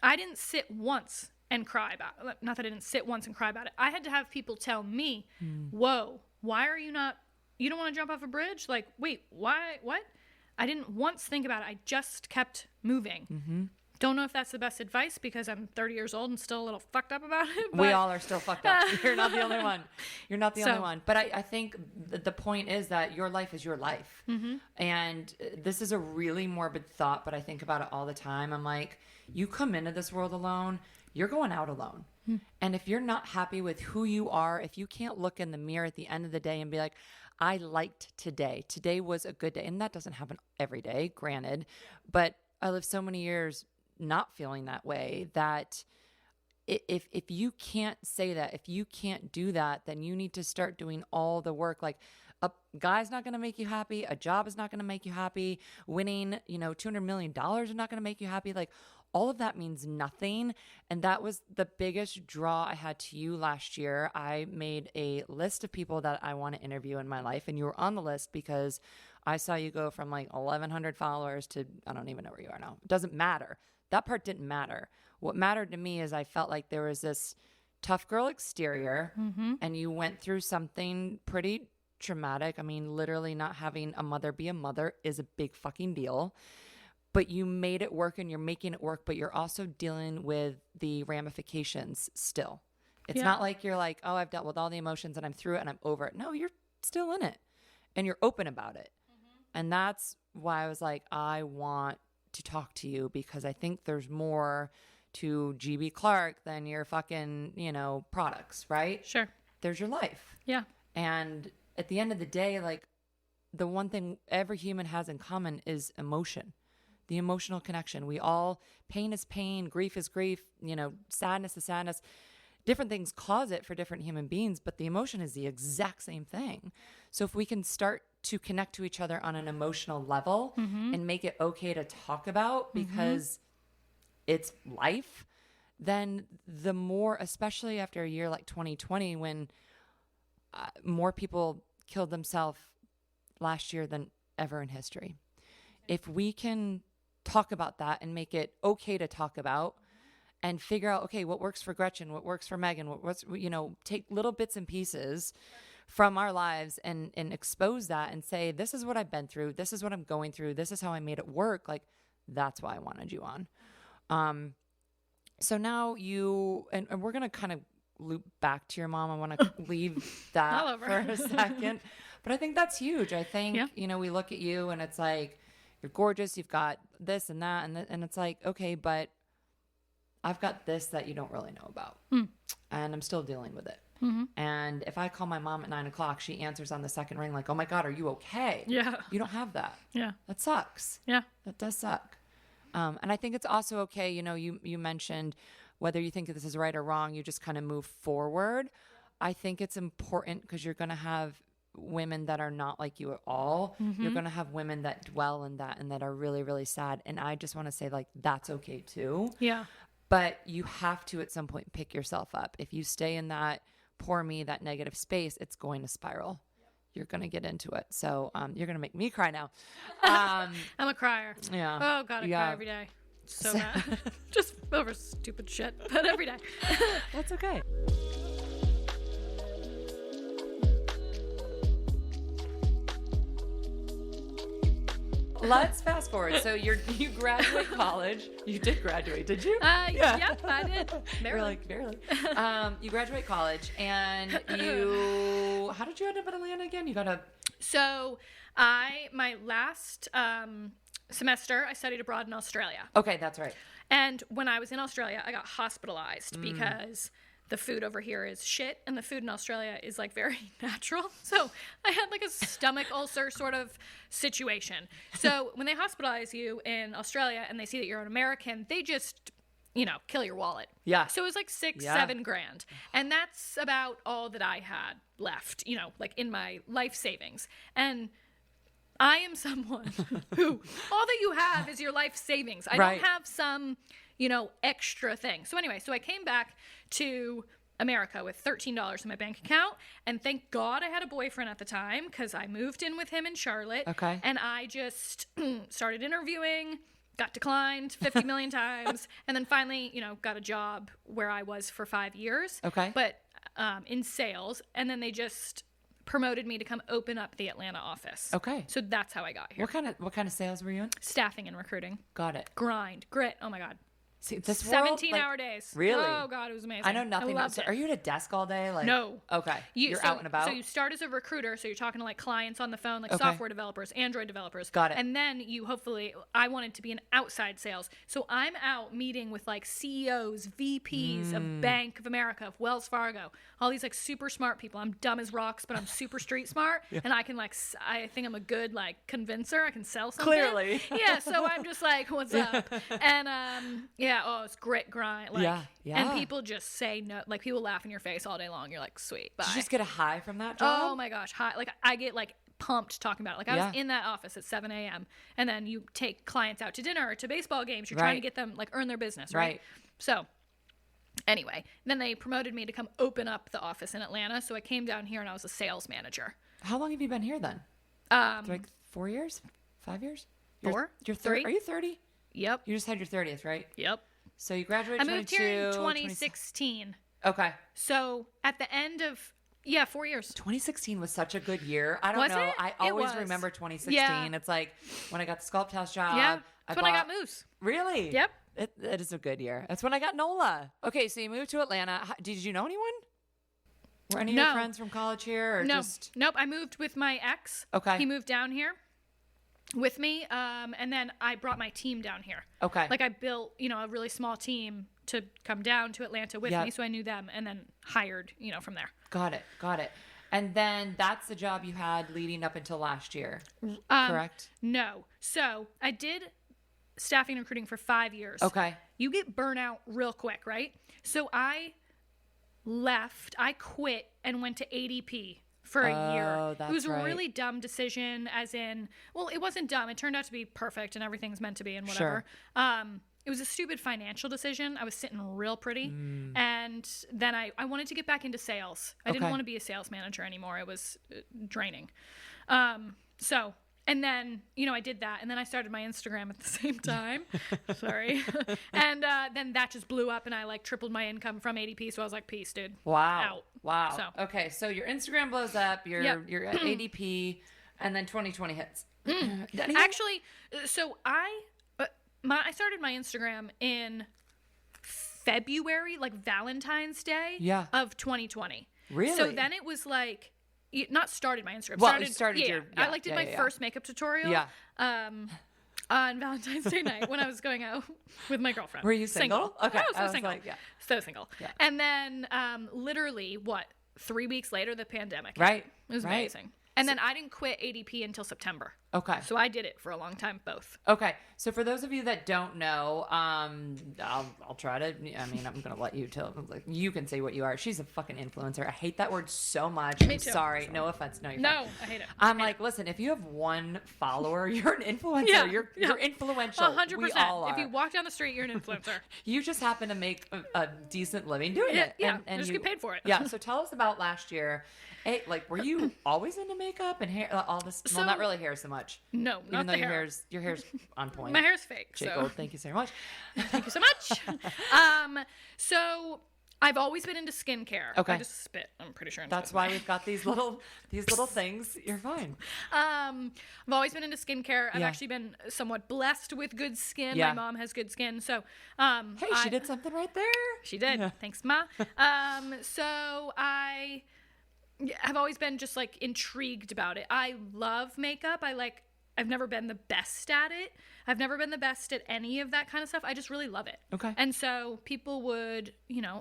I didn't sit once and cry about it. Not that I didn't sit once and cry about it. I had to have people tell me, whoa, why are you not, you don't want to jump off a bridge? Like, wait, why, what? I didn't once think about it. I just kept moving. Don't know if that's the best advice because I'm 30 years old and still a little fucked up about it. But we all are still fucked up. You're not the only one. You're not the only one. But I think the point is that your life is your life. And this is a really morbid thought, but I think about it all the time. I'm like, you come into this world alone, you're going out alone. And if you're not happy with who you are, if you can't look in the mirror at the end of the day and be like, I liked today. Today was a good day. And that doesn't happen every day, granted. But I lived so many years not feeling that way, that if you can't say that, if you can't do that, then you need to start doing all the work. Like a guy's not going to make you happy. A job is not going to make you happy. Winning, $200 million is not going to make you happy. Like all of that means nothing. And that was the biggest draw I had to you last year. I made a list of people that I want to interview in my life, and you were on the list because I saw you go from like 1,100 followers to, I don't even know where you are now. It doesn't matter. That part didn't matter. What mattered to me is I felt like there was this tough girl exterior, and you went through something pretty traumatic. I mean, literally not having a mother be a mother is a big fucking deal. But you made it work, and you're making it work, but you're also dealing with the ramifications still. It's not like you're like, oh, I've dealt with all the emotions and I'm through it and I'm over it. No, you're still in it, and you're open about it. And that's why I was like, I want to talk to you, because I think there's more to GB Clark than your fucking, products, right? Sure. There's your life. Yeah. And at the end of the day, like, the one thing every human has in common is emotion. The emotional connection. Pain is pain, grief is grief, sadness is sadness. Different things cause it for different human beings, but the emotion is the exact same thing. So if we can start to connect to each other on an emotional level and make it okay to talk about, because it's life, then the more, especially after a year like 2020, when more people killed themselves last year than ever in history. If we can talk about that and make it okay to talk about, and figure out, okay, what works for Gretchen, what works for Megan, what's take little bits and pieces from our lives and expose that and say, this is what I've been through, this is what I'm going through, this is how I made it work. Like, that's why I wanted you on. So now and we're going to kind of loop back to your mom. I want to leave that for a second, but I think that's huge. I think, we look at you and it's like, you're gorgeous, you've got this and that, and it's like, okay, but I've got this that you don't really know about, and I'm still dealing with it. And if I call my mom at 9:00, she answers on the second ring like, oh my God, are you okay? Yeah. You don't have that. Yeah. That sucks. Yeah. That does suck. And I think it's also okay, you mentioned whether you think this is right or wrong, you just kind of move forward. I think it's important because you're going to have women that are not like you at all. You're going to have women that dwell in that and that are really, really sad. And I just want to say, like, that's okay too. Yeah. But you have to at some point pick yourself up. If you stay in that poor me, that negative space, it's going to spiral. You're going to get into it. So you're going to make me cry now. I'm a crier. Yeah. Oh God, I cry every day. So mad. Just over stupid shit, but every day. That's okay. Let's fast forward. So you graduate college. You did graduate, did you? Yep, I did. Barely. You graduate college, and how did you end up in Atlanta again? So my last semester, I studied abroad in Australia. Okay, that's right. And when I was in Australia, I got hospitalized because the food over here is shit, and the food in Australia is like very natural. So I had like a stomach ulcer sort of situation. So when they hospitalize you in Australia and they see that you're an American, they just, kill your wallet. Yeah. So it was like $6-7 grand. And that's about all that I had left, like in my life savings. And I am someone who all that you have is your life savings. I don't have some, extra thing. So anyway, I came back to America with $13 in my bank account. And thank God I had a boyfriend at the time, because I moved in with him in Charlotte. Okay. And I just started interviewing, got declined 50 million times, and then finally, got a job where I was for 5 years. Okay. But in sales. And then they just promoted me to come open up the Atlanta office. Okay. So that's how I got here. What kind of sales were you in? Staffing and recruiting. Got it. Grind. Grit. Oh my God. See, this 17-hour days. Really? Oh God, it was amazing. I know nothing about it. Are you at a desk all day? No. Okay. You're out and about? So you start as a recruiter, so you're talking to like clients on the phone, like software developers, Android developers. Got it. And then I wanted to be an outside sales. So I'm out meeting with like CEOs, VPs of Bank of America, of Wells Fargo, all these like super smart people. I'm dumb as rocks, but I'm super street smart. Yeah. And I can I think I'm a good like convincer. I can sell something. Clearly. Yeah. So I'm just like, what's up? And it's grit. Grind, yeah. And people just say no, like people laugh in your face all day long. You're like, sweet, bye. Did you just get a high from that job? Oh my gosh, high! Like I get like pumped talking about it. Like I was in that office at 7 a.m. and then you take clients out to dinner or to baseball games. You're trying to get them like earn their business, right? So anyway, then they promoted me to come open up the office in Atlanta. So I came down here and I was a sales manager. How long have you been here then? Like 4 years? 5 years? You're 30. Are you 30? Yep. You just had your 30th, right? Yep. So you graduated. I moved here in 2016. Okay. So at the end of 4 years. 2016 was such a good year. I don't know. It? I always remember 2016. Yeah. It's like when I got the Sculpt House job. Yeah. That's when I got Moose. Really? Yep. It is a good year. That's when I got Nola. Okay, so you moved to Atlanta. Did you know anyone? Were any of your friends from college here? Or just... Nope. I moved with my ex. Okay. He moved down here with me. And then I brought my team down here. Okay. Like I built, a really small team to come down to Atlanta with me. So I knew them and then hired, from there. Got it. And then that's the job you had leading up until last year, correct? No. So I did staffing and recruiting for 5 years. Okay. You get burnout real quick, right? So I quit and went to ADP for a year. It was a really dumb decision, as in, well, it wasn't dumb. It turned out to be perfect and everything's meant to be and whatever. Sure. It was a stupid financial decision. I was sitting real pretty. And then I wanted to get back into sales. I didn't want to be a sales manager anymore. It was draining. And then, I did that. And then I started my Instagram at the same time. Sorry. And then that just blew up and I tripled my income from ADP. So I was like, peace, dude. Wow. Out. Wow. So. Okay. So your Instagram blows up. You're at ADP. And then 2020 hits. Actually, so I started my Instagram in February, Valentine's Day of 2020. Really? So then it was not started my Instagram. Well, I did my first makeup tutorial. Yeah. On Valentine's Day night when I was going out with my girlfriend. Were you single? Okay. I was single. So single. Yeah. And then literally 3 weeks later, the pandemic. Right. It was amazing. And then I didn't quit ADP until September. Okay. So I did it for a long time, both. Okay. So for those of you that don't know, I'll try to, I'm going to let you tell, you can say what you are. She's a fucking influencer. I hate that word so much. Me too. Sorry. No offense. No, you're No, fine. I hate it. I'm listen, if you have one follower, you're an influencer. You're influential. 100%. We all are. If you walk down the street, you're an influencer. You just happen to make a decent living doing it. Yeah. And just get paid for it. Yeah. So tell us about last year. Hey, were you always into makeup and hair, all this? Well, not really hair so much. No, even though your hair's on point. My hair's fake. Jake Gold, thank you so much. Thank you so much. So I've always been into skincare. Okay. I just spit. I'm pretty sure. That's why we've got these little things. You're fine. I've always been into skincare. I've actually been somewhat blessed with good skin. Yeah. My mom has good skin, so hey, she did something right there. She did. Yeah. Thanks, Ma. So I've always been just intrigued about it. I love makeup. I've never been the best at it. I've never been the best at any of that kind of stuff. I just really love it. Okay. And so people would,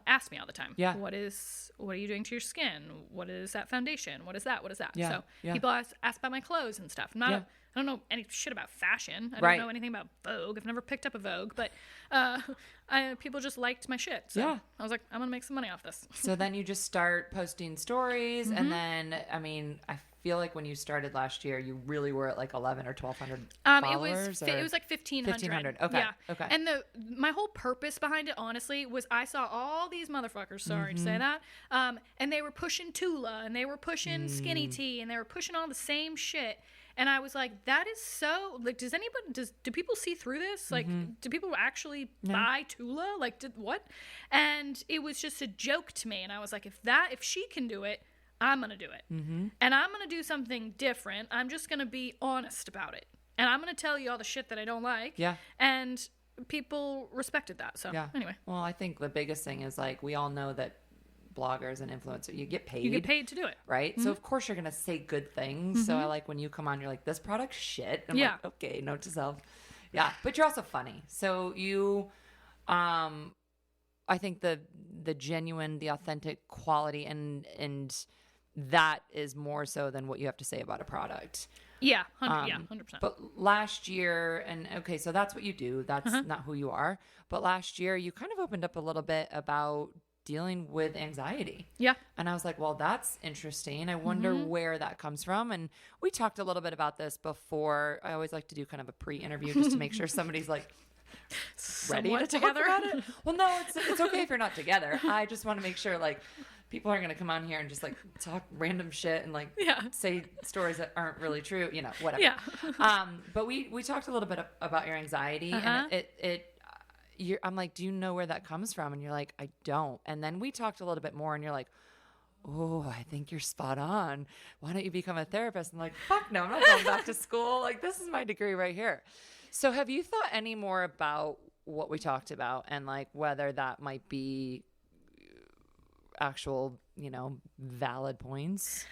ask me all the time. Yeah. What are you doing to your skin? What is that foundation? What is that? What is that? Yeah. So yeah. people ask about my clothes and stuff. I don't know any shit about fashion. I don't know anything about Vogue. I've never picked up a Vogue, but people just liked my shit. So I was like, I'm going to make some money off this. So then you just start posting stories. And then, I feel like when you started last year, you really were at 11 or 1,200 followers? It was 1,500. 1,500. Okay. Yeah. Okay. And my whole purpose behind it, honestly, was I saw all these motherfuckers, sorry to say that, and they were pushing Tula, and they were pushing Skinny Tea, and they were pushing all the same shit. And I was like, that is so, do people see through this? Do people actually buy Tula? What? And it was just a joke to me. And I was like, if she can do it, I'm going to do it. And I'm going to do something different. I'm just going to be honest about it. And I'm going to tell you all the shit that I don't like. Yeah. And people respected that. So anyway. Well, I think the biggest thing is we all know that bloggers and influencers, you get paid. You get paid to do it. Right? So of course you're going to say good things. So I like when you come on, you're like, this product's shit. And I'm like, okay, note to self. Yeah. But you're also funny. So you, I think the genuine, the authentic quality and that is more so than what you have to say about a product. Yeah, 100%. But last year, and okay, so that's what you do. That's not who you are. But last year, you kind of opened up a little bit about dealing with anxiety. Yeah. And I was like, well, that's interesting. I wonder where that comes from. And we talked a little bit about this before. I always like to do kind of a pre-interview just to make sure somebody's like ready to talk about it. Well, no, it's okay if you're not together. I just want to make sure like people aren't going to come on here and just like talk random shit and like say stories that aren't really true, you know, whatever. Yeah. But we talked a little bit about your anxiety and I'm like, do you know where that comes from? And you're like, I don't. And then we talked a little bit more and you're like, oh, I think you're spot on. Why don't you become a therapist? I'm like, fuck no, I'm not going back to school. Like, this is my degree right here. So have you thought any more about what we talked about and like whether that might be actual, you know, valid points?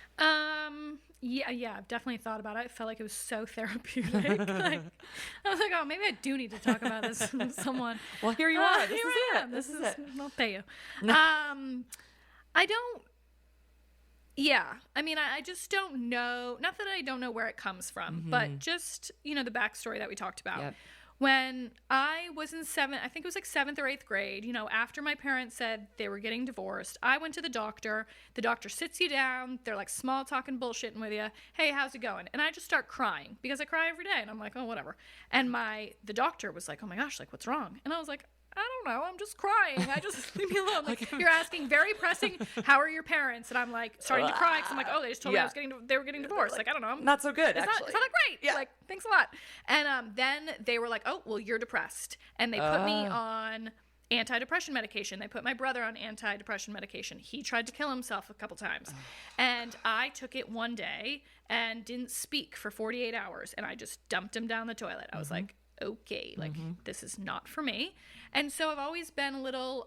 Yeah, I've definitely thought about it. I felt like it was so therapeutic. Like, I was like, oh, maybe I do need to talk about this with someone. Well, here you are. This is it. I'll pay you. I don't. Yeah, I mean, I just don't know. Not that I don't know where it comes from, but just, you know, the backstory that we talked about. Yep. When I was in I think it was like 7th or 8th grade, you know, after my parents said they were getting divorced, I went to the doctor. The doctor sits you down. They're like small talking bullshitting with you. Hey, how's it going? And I just start crying because I cry every day. And I'm like, oh, whatever. And the doctor was like, oh my gosh, like, what's wrong? And I was like, I don't know. I'm just crying. I just leave me alone. Like, you're asking very pressing, how are your parents? And I'm like starting to cry because I'm like, oh, they just told me they were getting divorced. Like, I don't know. Not so good, it's actually. It's not that great. Yeah. Like, thanks a lot. And then they were like, oh, well, you're depressed. And they put me on antidepressant medication. They put my brother on antidepressant medication. He tried to kill himself a couple times. And I took it one day and didn't speak for 48 hours. And I just dumped him down the toilet. I was like, okay, like, this is not for me. And so I've always been a little,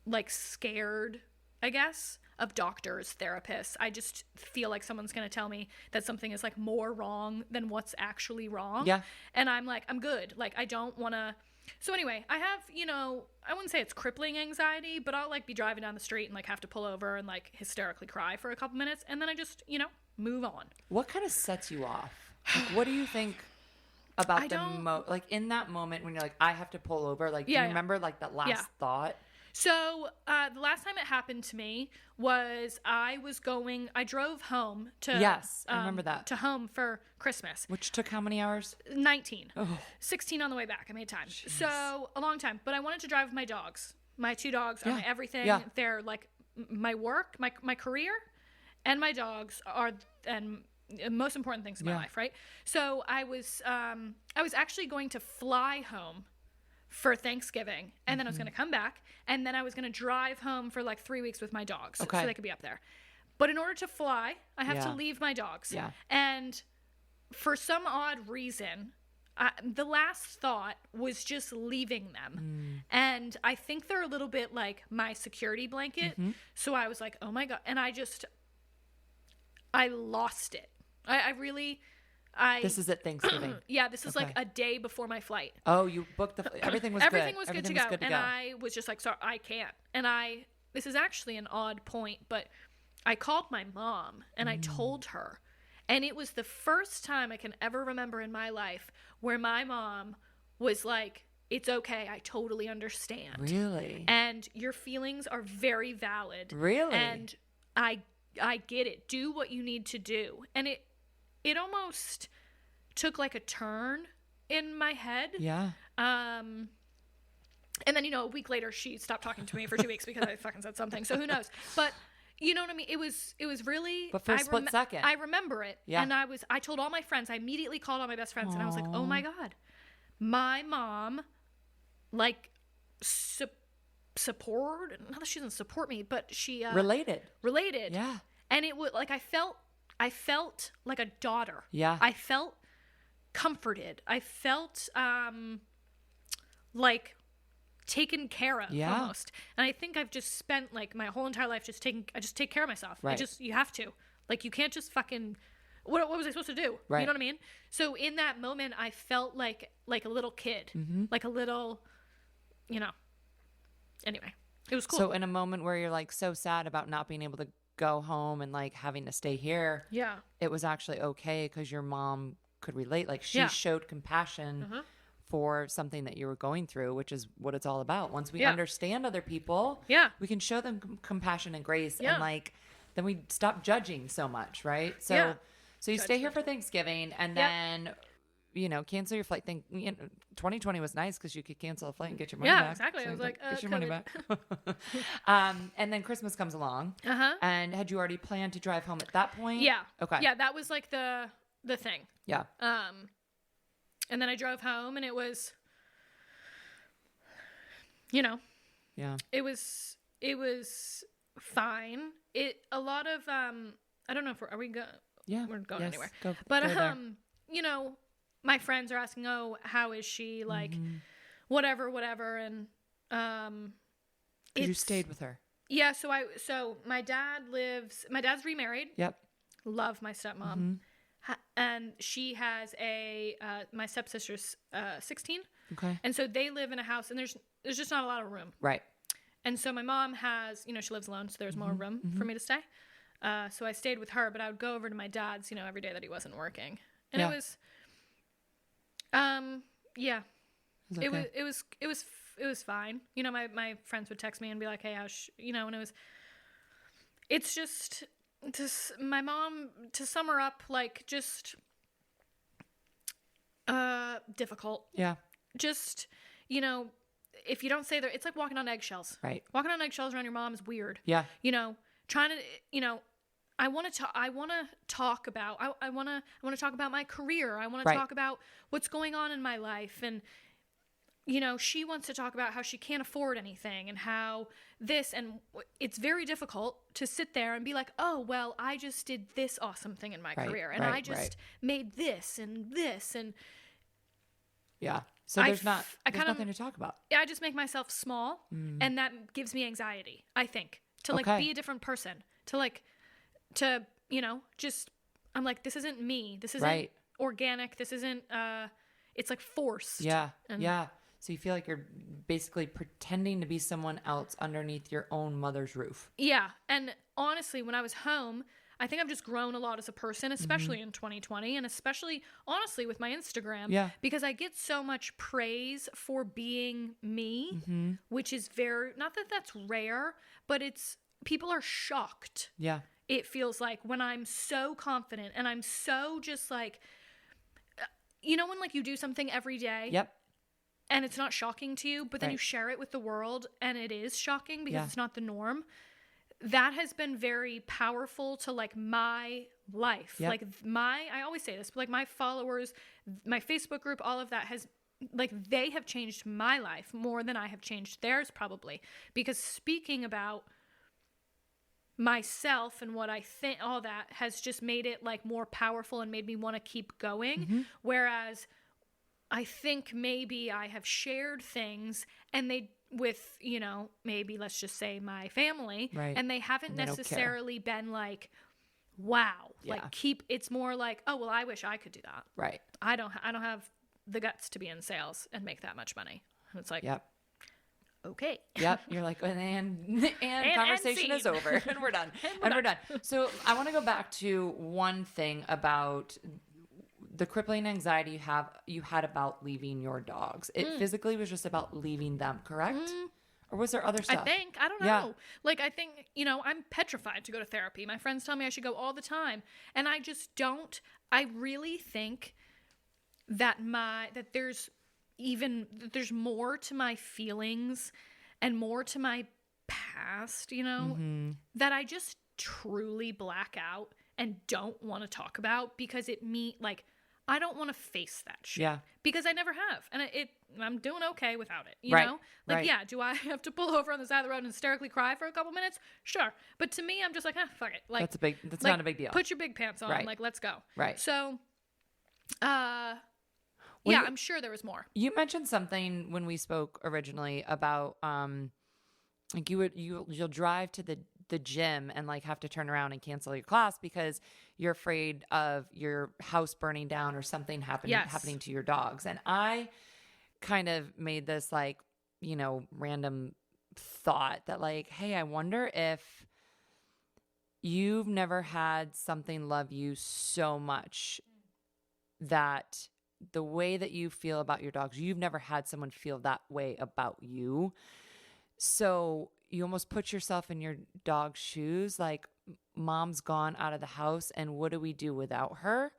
like, scared, I guess, of doctors, therapists. I just feel like someone's going to tell me that something is, like, more wrong than what's actually wrong. Yeah. And I'm like, I'm good. Like, I don't want to. So anyway, I have, you know, I wouldn't say it's crippling anxiety, but I'll, like, be driving down the street and, like, have to pull over and, like, hysterically cry for a couple minutes. And then I just, you know, move on. What kind of sets you off? Like, what do you think about like in that moment when you're like, I have to pull over, like, do you remember like that last thought? So the last time it happened to me was I drove home to I remember that, to home for Christmas, which took how many hours? 19. 16 on the way back. I made time. Jeez. So a long time, but I wanted to drive with my dogs. My 2 dogs are my everything. They're like my work, my career, and my dogs are most important things in my life, right? So I was actually going to fly home for Thanksgiving, and then I was going to come back, and then I was going to drive home for like 3 weeks with my dogs, so they could be up there. But in order to fly, I have to leave my dogs. Yeah. And for some odd reason, the last thought was just leaving them. And I think they're a little bit like my security blanket. So I was like, oh my God. And I lost it. This is at Thanksgiving. Yeah, this is like a day before my flight. Oh, you booked everything was everything was good to go. And I was just like, sorry, I can't. And this is actually an odd point, but I called my mom and I told her. And it was the first time I can ever remember in my life where my mom was like, it's okay, I totally understand. Really? And your feelings are very valid. Really? And I get it. Do what you need to do. And it almost took like a turn in my head. Yeah. And then, you know, a week later she stopped talking to me for 2 weeks because I fucking said something. So who knows? But you know what I mean? It was really, but for a split second. I remember it. Yeah. And I told all my friends, I immediately called all my best friends. Aww. And I was like, oh my God, my mom, like, support, not that she doesn't support me, but she related. Yeah. And it was like I felt like a daughter. Yeah. I felt comforted. I felt like taken care of almost. And I think I've just spent like my whole entire life I just take care of myself. Right. You have to. Like, you can't just fucking what was I supposed to do? Right. You know what I mean? So in that moment I felt like a little kid. Like a little, you know. Anyway, it was cool. So in a moment where you're like so sad about not being able to go home and like having to stay here, it was actually okay because your mom could relate. Like, she showed compassion for something that you were going through, which is what it's all about. Once we understand other people, we can show them compassion and grace, and like then we stop judging so much, right? So you stay here for Thanksgiving, and then cancel your flight. 2020 was nice because you could cancel a flight and get your money back. Yeah, exactly. So I was like, get your money back. And then Christmas comes along. And had you already planned to drive home at that point? Yeah. Okay. Yeah, that was like the thing. Yeah. And then I drove home, and it was, yeah, it was fine. A lot of, I don't know if we're going anywhere. Go, but, go my friends are asking, oh, how is she? Like, whatever. And, you stayed with her. Yeah. So my dad's remarried. Yep. Love my stepmom. And she has my stepsister's 16. Okay. And so they live in a house, and there's just not a lot of room. Right. And so my mom has, she lives alone, so there's more room for me to stay. So I stayed with her, but I would go over to my dad's, every day that he wasn't working. And it was, it was fine. My friends would text me and be like, hey, and it's just, my mom, to sum her up, like, just difficult. Yeah. Just, if you don't say it's like walking on eggshells. Right. Walking on eggshells around your mom is weird. Yeah. Trying to, I want to talk about my career. I want to talk about what's going on in my life, and she wants to talk about how she can't afford anything and how this, and it's very difficult to sit there and be like, oh, well, I just did this awesome thing in my career, and I just made this and this, and yeah. So there's nothing to talk about. I just make myself small, and that gives me anxiety, I think, to be a different person, just, I'm like, this isn't me. This isn't organic. This isn't, it's like forced. Yeah. Yeah. So you feel like you're basically pretending to be someone else underneath your own mother's roof. Yeah. And honestly, when I was home, I think I've just grown a lot as a person, especially in 2020, and especially, honestly, with my Instagram. Yeah. Because I get so much praise for being me, which is not that that's rare, but people are shocked. Yeah. It feels like when I'm so confident and I'm so just like, when like you do something every day. Yep. And it's not shocking to you, but then you share it with the world and it is shocking because it's not the norm. That has been very powerful to like my life. Yep. Like I always say this, but like my followers, my Facebook group, all of that has, like, they have changed my life more than I have changed theirs probably. Because speaking about myself and what I think, all that has just made it like more powerful and made me want to keep going. Whereas I think maybe I have shared things and with, maybe let's just say my family, and they haven't necessarily been like, wow, it's more like, oh, well, I wish I could do that. Right. I don't have the guts to be in sales and make that much money. And it's like, yep. Okay. Yep. You're like, and conversation is over and we're done. And we're done. So I want to go back to one thing about the crippling anxiety you had about leaving your dogs. It physically was just about leaving them, correct? Or was there other stuff? I don't know. Yeah. Like, I think, I'm petrified to go to therapy. My friends tell me I should go all the time. And I just don't. I really think that there's more to my feelings and more to my past, that I just truly black out and don't want to talk about because I don't want to face that shit. Yeah. Because I never have. And I'm doing okay without it, you know? Like, yeah, do I have to pull over on the side of the road and hysterically cry for a couple minutes? Sure. But to me, I'm just like, fuck it. Like, that's not a big deal. Put your big pants on. Right. Like, let's go. Right. So, I'm sure there was more. You mentioned something when we spoke originally about, like you'll drive to the gym and like have to turn around and cancel your class because you're afraid of your house burning down or something happening to your dogs. And I kind of made this like, random thought that like, hey, I wonder if you've never had something love you so much that the way that you feel about your dogs, you've never had someone feel that way about you. So you almost put yourself in your dog's shoes, like mom's gone out of the house and what do we do without her?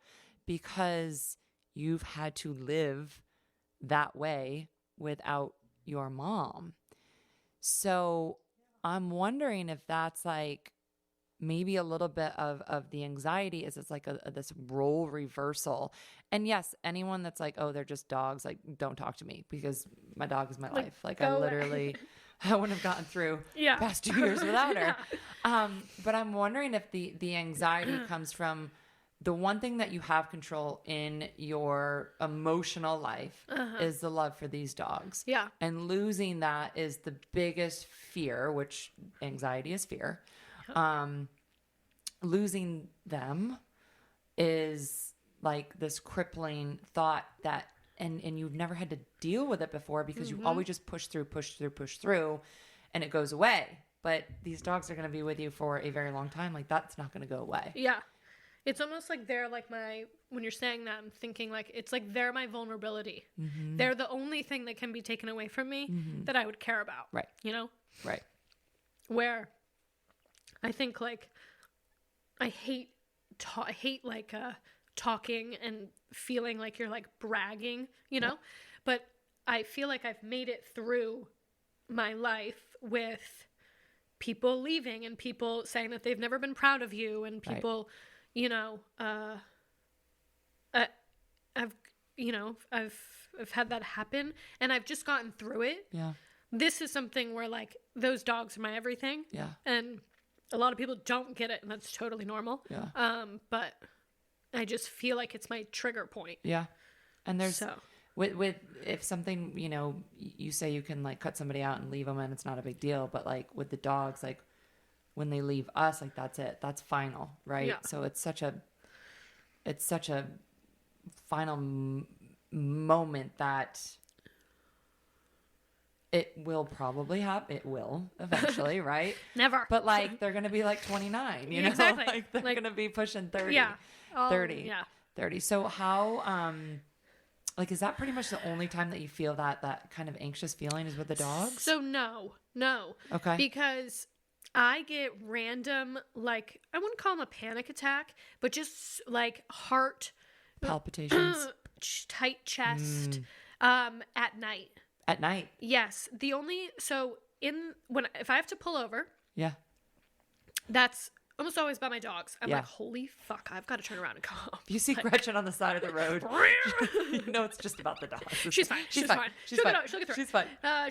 Because you've had to live that way without your mom. So I'm wondering if that's like maybe a little bit of the anxiety is it's like this role reversal. And yes, anyone that's like, oh, they're just dogs, like don't talk to me because my dog is my life. Like I literally, I wouldn't have gotten through the past 2 years without her. But I'm wondering if the anxiety comes from the one thing that you have control in your emotional life is the love for these dogs. Yeah. And losing that is the biggest fear, which anxiety is fear. Losing them is like this crippling thought that, and you've never had to deal with it before because you always just push through, and it goes away. But these dogs are going to be with you for a very long time. Like that's not going to go away. Yeah. It's almost like they're like when you're saying that, I'm thinking like, it's like they're my vulnerability. Mm-hmm. They're the only thing that can be taken away from me that I would care about. Right. You know? Right. Where I think like, I hate like talking and feeling like you're like bragging, you know? But I feel like I've made it through my life with people leaving and people saying that they've never been proud of you and people, you know, I've had that happen and I've just gotten through it. Yeah. This is something where like those dogs are my everything. Yeah. And a lot of people don't get it and that's totally normal. Yeah. But I just feel like it's my trigger point. Yeah. And there's with if something, you know, you say you can like cut somebody out and leave them and it's not a big deal, but like with the dogs, like when they leave us, like that's it. That's final, right? Yeah. So it's such a final moment that it will probably happen. It will eventually, right? Never. But like they're going to be like 29, you know? Exactly. Like they're going to be pushing 30. Yeah. 30. Yeah. 30. So how like is that pretty much the only time that you feel that kind of anxious feeling is with the dogs? So no. Okay. Because I get random, like, I wouldn't call them a panic attack, but just like heart palpitations, tight chest, at night. At night. Yes. If I have to pull over. Yeah. That's almost always by my dogs. I'm like, holy fuck, I've got to turn around and go home. If you see Gretchen on the side of the road, you know it's just about the dogs. She's fine. She'll get through it. She's fine.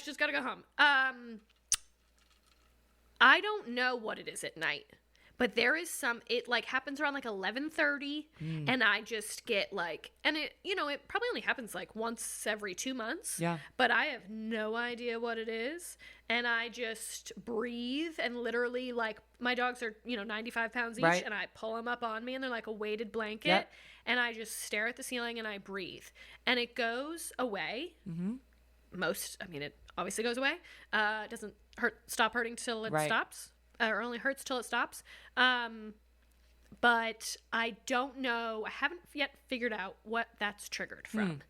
She's got to go home. I don't know what it is at night, but there is it like happens around like 11:30 and I just get like, and it probably only happens like once every 2 months. Yeah. But I have no idea what it is. And I just breathe and literally like my dogs are, 95 pounds each and I pull them up on me and they're like a weighted blanket and I just stare at the ceiling and I breathe and it goes away. Mm-hmm. It obviously goes away. It doesn't stop hurting till it stops, or only hurts till it stops. But I don't know. I haven't yet figured out what that's triggered from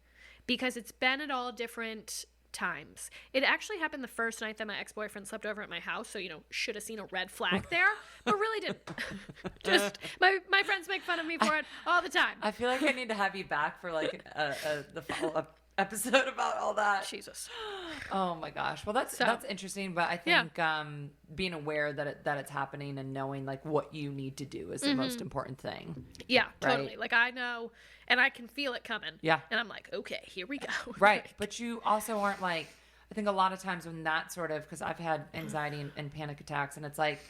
because it's been at all different times. It actually happened the first night that my ex-boyfriend slept over at my house. So, should have seen a red flag there, but really didn't. Just my friends make fun of me for it all the time. I feel like I need to have you back for like the follow-up episode about all that. Jesus. Oh my gosh. Well, that's interesting, but I think being aware that it's happening and knowing like what you need to do is the most important thing. Yeah, totally. Like I know and I can feel it coming. Yeah. And I'm like, okay, here we go. Right. But you also aren't like, I think a lot of times when that sort of, because I've had anxiety and panic attacks and it's like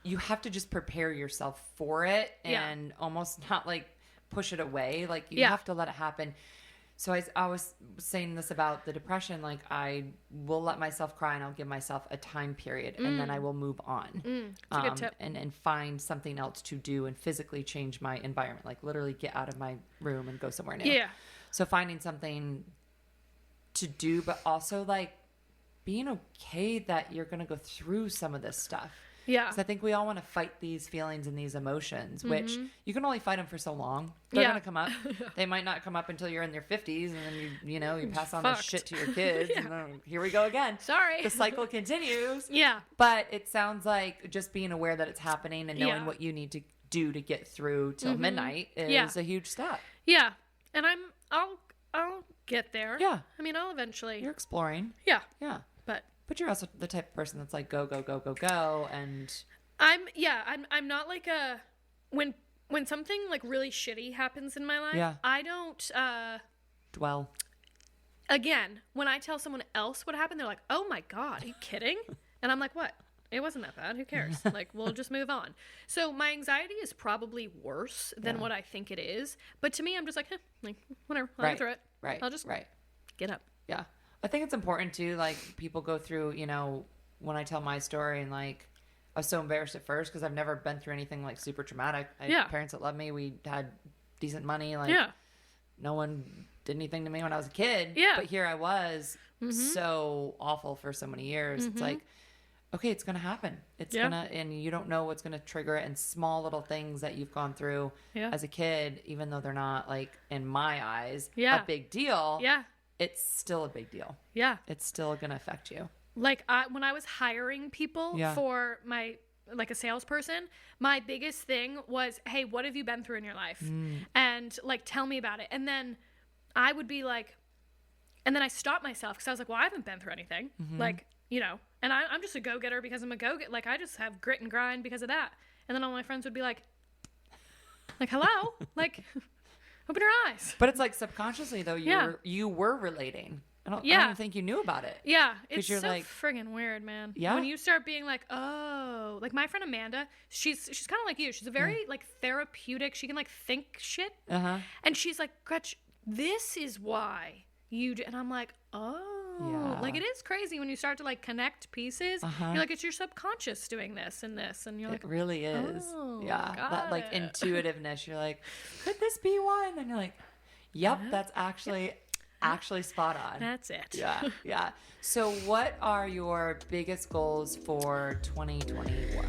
you have to just prepare yourself for it and almost not like push it away. Like you have to let it happen. So I was saying this about the depression, like I will let myself cry and I'll give myself a time period and then I will move on That's a good tip. and find something else to do and physically change my environment, like literally get out of my room and go somewhere new. Yeah. So finding something to do, but also like being okay that you're going to go through some of this stuff. Yeah. Because I think we all want to fight these feelings and these emotions, which you can only fight them for so long. They're going to come up. They might not come up until you're in your 50s, and then you pass on this shit to your kids, and then here we go again. Sorry. The cycle continues. Yeah. But it sounds like just being aware that it's happening and knowing what you need to do to get through till midnight is a huge step. Yeah. And I'll get there. Yeah. I mean, I'll eventually. You're exploring. Yeah. Yeah. But you're also the type of person that's like go, go, go, go, go, and I'm not like a when something like really shitty happens in my life, I don't dwell. Again, when I tell someone else what happened, they're like, "Oh my God, are you kidding?" And I'm like, "What? It wasn't that bad. Who cares? Like, we'll just move on." So my anxiety is probably worse than what I think it is. But to me, I'm just like, like whatever. I'll get through it. Right. I'll just get up. Yeah. I think it's important too, like people go through, when I tell my story and like, I was so embarrassed at first because I've never been through anything like super traumatic. I had parents that loved me. We had decent money. Like no one did anything to me when I was a kid. Yeah. But here I was so awful for so many years. It's like, okay, it's going to happen. It's going to, and you don't know what's going to trigger it. And small little things that you've gone through as a kid, even though they're not like in my eyes, a big deal. Yeah. It's still a big deal. Yeah. It's still going to affect you. Like when I was hiring people for like a salesperson, my biggest thing was, hey, what have you been through in your life? And like, tell me about it. And then I would be like, and then I stopped myself because I was like, well, I haven't been through anything. Like, and I'm just a go-getter because I'm a go-getter. Like, I just have grit and grind because of that. And then all my friends would be like, hello? Like, open your eyes. But it's like subconsciously though, you were relating. I don't even think you knew about it. Yeah. It's so like, friggin' weird, man. Yeah. When you start being like, oh, like my friend Amanda, she's kind of like you. She's a very like therapeutic. She can like think shit. And she's like, Gretch, this is why you do. And I'm like, oh. Yeah. Like it is crazy when you start to like connect pieces. You're like, it's your subconscious doing this and this, and you're like, it really is. Oh, that like intuitiveness. You're like, could this be one? And you're like, yep, that's actually spot on. That's it. Yeah. So, what are your biggest goals for 2021?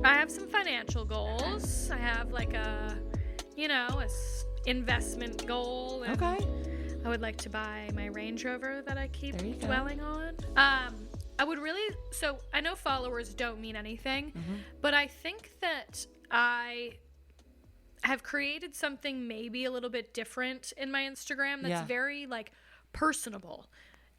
I have some financial goals. I have like a investment goal. And I would like to buy my Range Rover that I keep dwelling on. I would really, so I know followers don't mean anything, but I think that I have created something maybe a little bit different in my Instagram that's very like personable.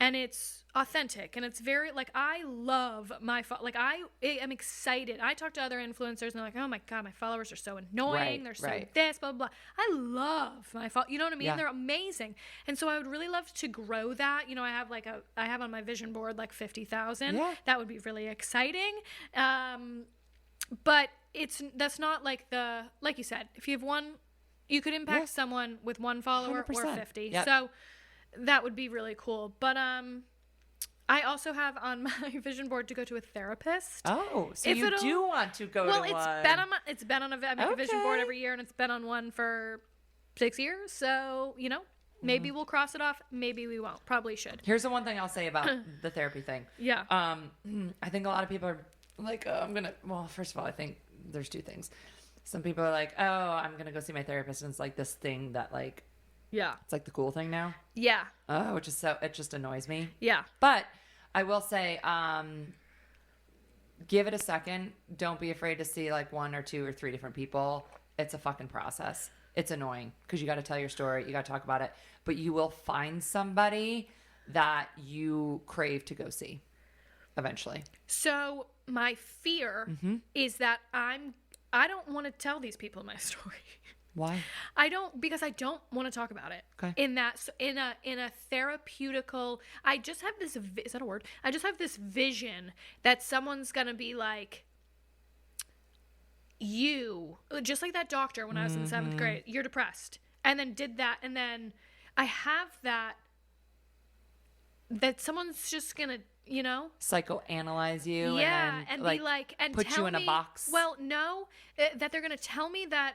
And it's authentic, and it's very, like, I love my, I am excited. I talk to other influencers, and they're like, oh, my God, my followers are so annoying. They're so this, blah, blah, blah. I love my followers. You know what I mean? They're amazing. And so I would really love to grow that. I have on my vision board, like, 50,000. Yeah. That would be really exciting. But that's not like like you said, if you have one, you could impact someone with one follower 100%. Or 50. Yep. So that would be really cool. But I also have on my vision board to go to a therapist. Oh, so you do want to go to one. Well, it's been on I make a vision board every year, and it's been on one for 6 years. So, maybe we'll cross it off. Maybe we won't. Probably should. Here's the one thing I'll say about the therapy thing. Yeah. I think a lot of people are like, first of all, I think there's two things. Some people are like, oh, I'm going to go see my therapist. And it's like this thing that like, it's like the cool thing now. Yeah. Oh, it just annoys me. Yeah. But I will say, give it a second. Don't be afraid to see like 1 or 2 or 3 different people. It's a fucking process. It's annoying because you got to tell your story. You got to talk about it. But you will find somebody that you crave to go see eventually. So my fear is that I don't want to tell these people my story. Why? Because I don't want to talk about it. Okay. In a therapeutical, I just have this, is that a word? I just have this vision that someone's going to be like, you, just like that doctor when I was in 7th grade, you're depressed. And then did that. And then I have that someone's just going to, psychoanalyze you. Yeah, and be like, and put you in a box. Well, no, that they're gonna tell me that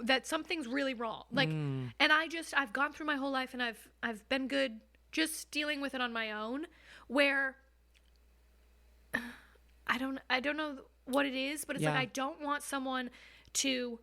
that something's really wrong. Like, and I've gone through my whole life, and I've been good just dealing with it on my own, where I don't know what it is, but it's like I don't want someone to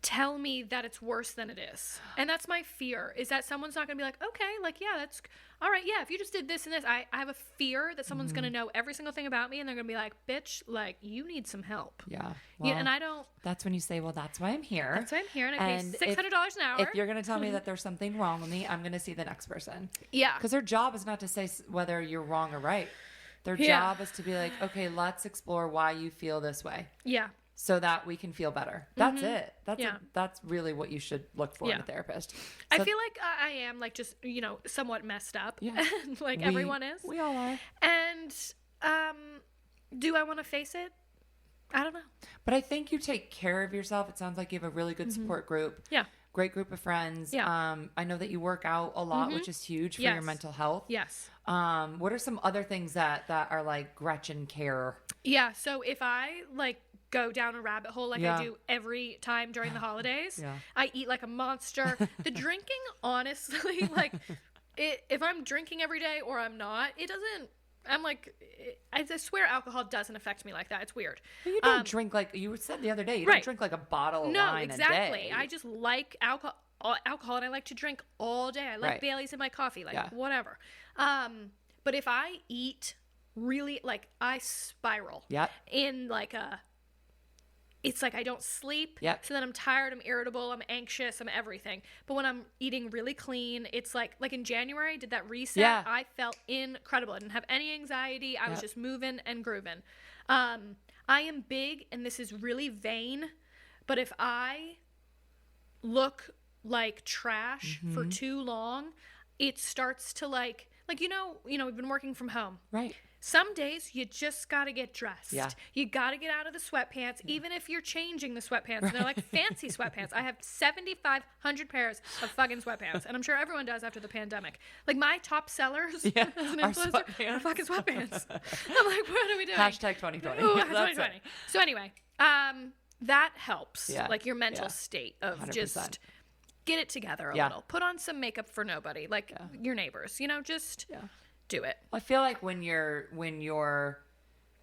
tell me that it's worse than it is. And that's my fear, is that someone's not going to be like, okay, like, yeah, that's all right. Yeah, if you just did this and this, I have a fear that someone's going to know every single thing about me, and they're going to be like, bitch, like, you need some help. Yeah. Well, and I don't. That's when you say, well, that's why I'm here. That's why I'm here, and I pay $600 an hour. If you're going to tell me that there's something wrong with me, I'm going to see the next person. Yeah. Because their job is not to say whether you're wrong or right. Their job is to be like, okay, let's explore why you feel this way. Yeah. So that we can feel better. That's it. That's really what you should look for in a therapist. So I feel like I am like just, somewhat messed up. Yeah. Like everyone is. We all are. And do I want to face it? I don't know. But I think you take care of yourself. It sounds like you have a really good support group. Yeah. Great group of friends. Yeah. I know that you work out a lot, which is huge for your mental health. Yes. What are some other things that are like Gretchen care? Yeah. So if I like go down a rabbit hole like I do every time during the holidays, I eat like a monster. The drinking, honestly, like if I'm drinking every day or I'm not, it doesn't. I'm like, I swear alcohol doesn't affect me like that. It's weird. But you don't drink like you said the other day. You don't drink like a bottle of wine a day. I just like alcohol, and I like to drink all day. I like Baileys in my coffee, like whatever. But if I eat really, like, I spiral in like it's like I don't sleep. Yep. So then I'm tired, I'm irritable, I'm anxious, I'm everything. But when I'm eating really clean, it's like in January, I did that reset. Yeah. I felt incredible. I didn't have any anxiety. I was just moving and grooving. I am big, and this is really vain, but if I look like trash for too long, it starts to like we've been working from home. Right. Some days you just got to get dressed. Yeah. You got to get out of the sweatpants, even if you're changing the sweatpants. And they're like fancy sweatpants. I have 7,500 pairs of fucking sweatpants. And I'm sure everyone does after the pandemic. Like my top sellers as an influencer are fucking sweatpants. I'm like, what are we doing? Hashtag 2020. Ooh, 2020. So anyway, that helps. Yeah. Like your mental state of 100%. Just get it together a little. Put on some makeup for nobody, like your neighbors. Just... do it. I feel like when you're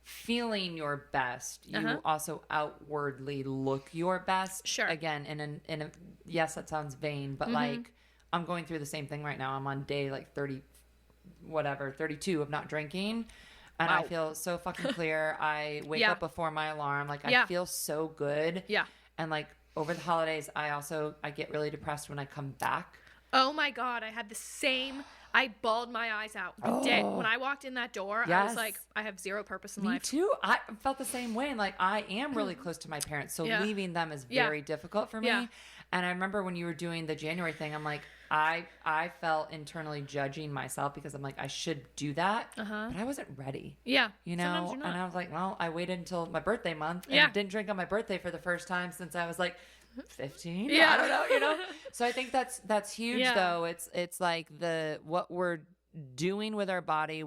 feeling your best, you also outwardly look your best. Sure. Again, in a yes, that sounds vain, but like I'm going through the same thing right now. I'm on day like 32 of not drinking. And I feel so fucking clear. I wake up before my alarm. Like I feel so good. Yeah. And like over the holidays, I get really depressed when I come back. Oh my God. I had the same... I bawled my eyes out the day when I walked in that door. I was like, I have zero purpose in life. Me too. I felt the same way. And like, I am really close to my parents, so leaving them is very difficult for me. Yeah. And I remember when you were doing the January thing, I'm like, I felt internally judging myself because I'm like, I should do that, but I wasn't ready. Yeah, and I was like, well, I waited until my birthday month and didn't drink on my birthday for the first time since I was like 15. Yeah, I don't know, So I think that's huge though. It's like what we're doing with our body,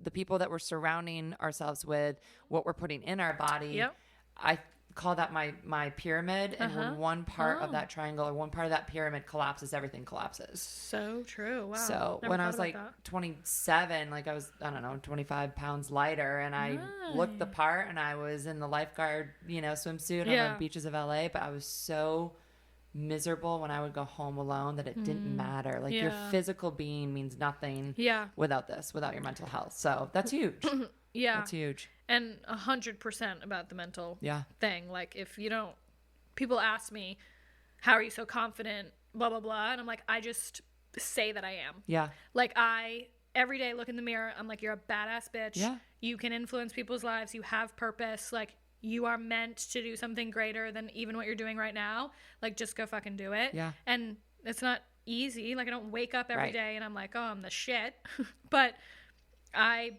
the people that we're surrounding ourselves with, what we're putting in our body. Yep. I call that my pyramid, and when one part of that triangle or one part of that pyramid collapses, everything collapses. So true. Wow. So when I was like 27, like I was, I don't know, 25 pounds lighter, and I looked the part, and I was in the lifeguard, swimsuit on the beaches of LA, but I was so miserable when I would go home alone that it didn't matter. Like your physical being means nothing without your mental health. So that's huge. Yeah. That's huge. And 100% about the mental thing. Like if you don't, people ask me, how are you so confident, blah, blah, blah. And I'm like, I just say that I am. Yeah. Like I, every day look in the mirror. I'm like, you're a badass bitch. Yeah. You can influence people's lives. You have purpose. Like you are meant to do something greater than even what you're doing right now. Like just go fucking do it. Yeah. And it's not easy. Like I don't wake up every day and I'm like, oh, I'm the shit. But I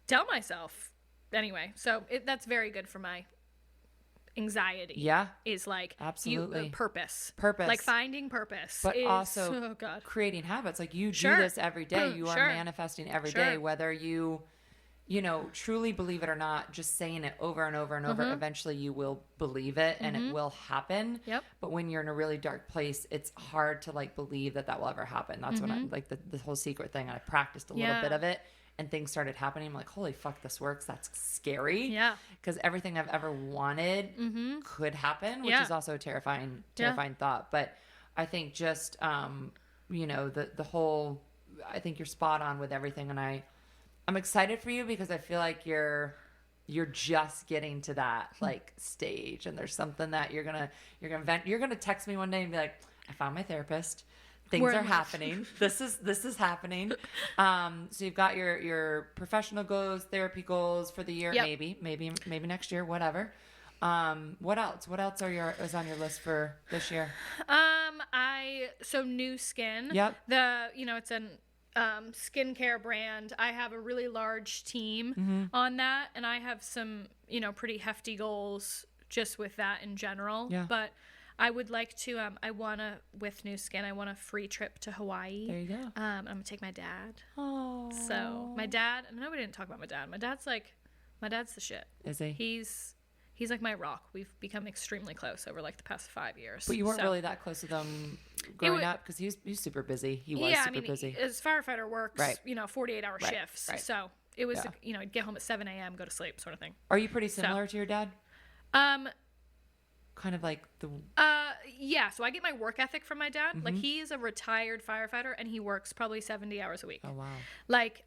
tell myself anyway. So that's very good for my anxiety. Yeah. Is like absolutely purpose. Like finding purpose. But also creating habits. Like you do this every day. You are manifesting every day, whether you truly believe it or not, just saying it over and over and over, eventually you will believe it and it will happen. Yep. But when you're in a really dark place, it's hard to like believe that will ever happen. That's when I like the whole secret thing. I practiced a little bit of it and things started happening. I'm like, holy fuck, this works. That's scary. Yeah. Because everything I've ever wanted could happen, which is also a terrifying thought. But I think just, the whole, I think you're spot on with everything. And I'm excited for you because I feel like you're just getting to that like stage, and there's something that you're gonna text me one day and be like, I found my therapist. Things are happening. This is happening. So you've got your professional goals, therapy goals for the year, maybe next year, whatever. What else? What else is on your list for this year? So Nu Skin. Yep. It's an skincare brand. I have a really large team on that, and I have some, pretty hefty goals just with that in general. Yeah. But I would like to, with Nu Skin, I want a free trip to Hawaii. There you go. I'm going to take my dad. Oh. So my dad, I know we didn't talk about my dad. My dad's the shit. Is he? He's like my rock. We've become extremely close over like the past 5 years. But you weren't really that close with him growing up because he was super busy. He was super busy. As firefighter works, right. 48-hour shifts. Right. So it was, I'd get home at 7 a.m., go to sleep sort of thing. Are you pretty similar to your dad? Kind of like the... Yeah, so I get my work ethic from my dad. Like, he's a retired firefighter, and he works probably 70 hours a week. Oh, wow. Like,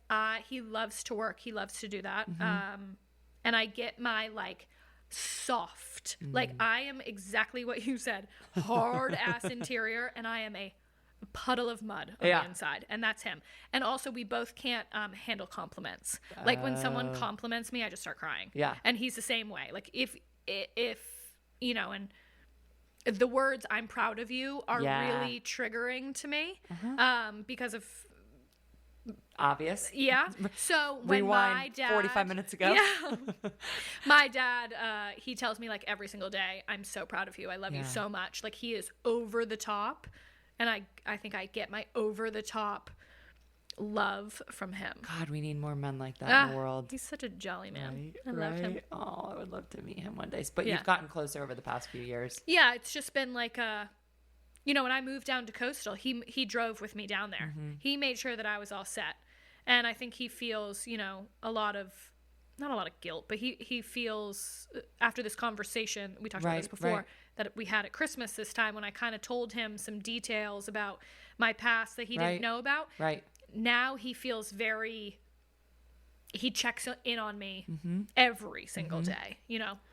he loves to work. He loves to do that. And I get my, like, soft. Like, I am exactly what you said. Hard-ass interior, and I am a puddle of mud on the inside. And that's him. And also, we both can't handle compliments. Like, when someone compliments me, I just start crying. Yeah. And he's the same way. Like, if and the words "I'm proud of you" are really triggering to me because of obvious. Yeah. So when Rewind my dad 45 minutes ago. Yeah. My dad, he tells me like every single day, "I'm so proud of you. I love you so much." Like he is over the top, and I think I get my over the top love from him. God, we need more men like that in the world. He's such a jolly man. Right, I love him. Oh, I would love to meet him one day. But you've gotten closer over the past few years. Yeah, it's just been like when I moved down to Coastal, he drove with me down there. He made sure that I was all set. And I think he feels, not a lot of guilt, but he feels after this conversation, we talked about this before, that we had at Christmas this time when I kind of told him some details about my past that he didn't know about. Right. Now he feels he checks in on me every single day,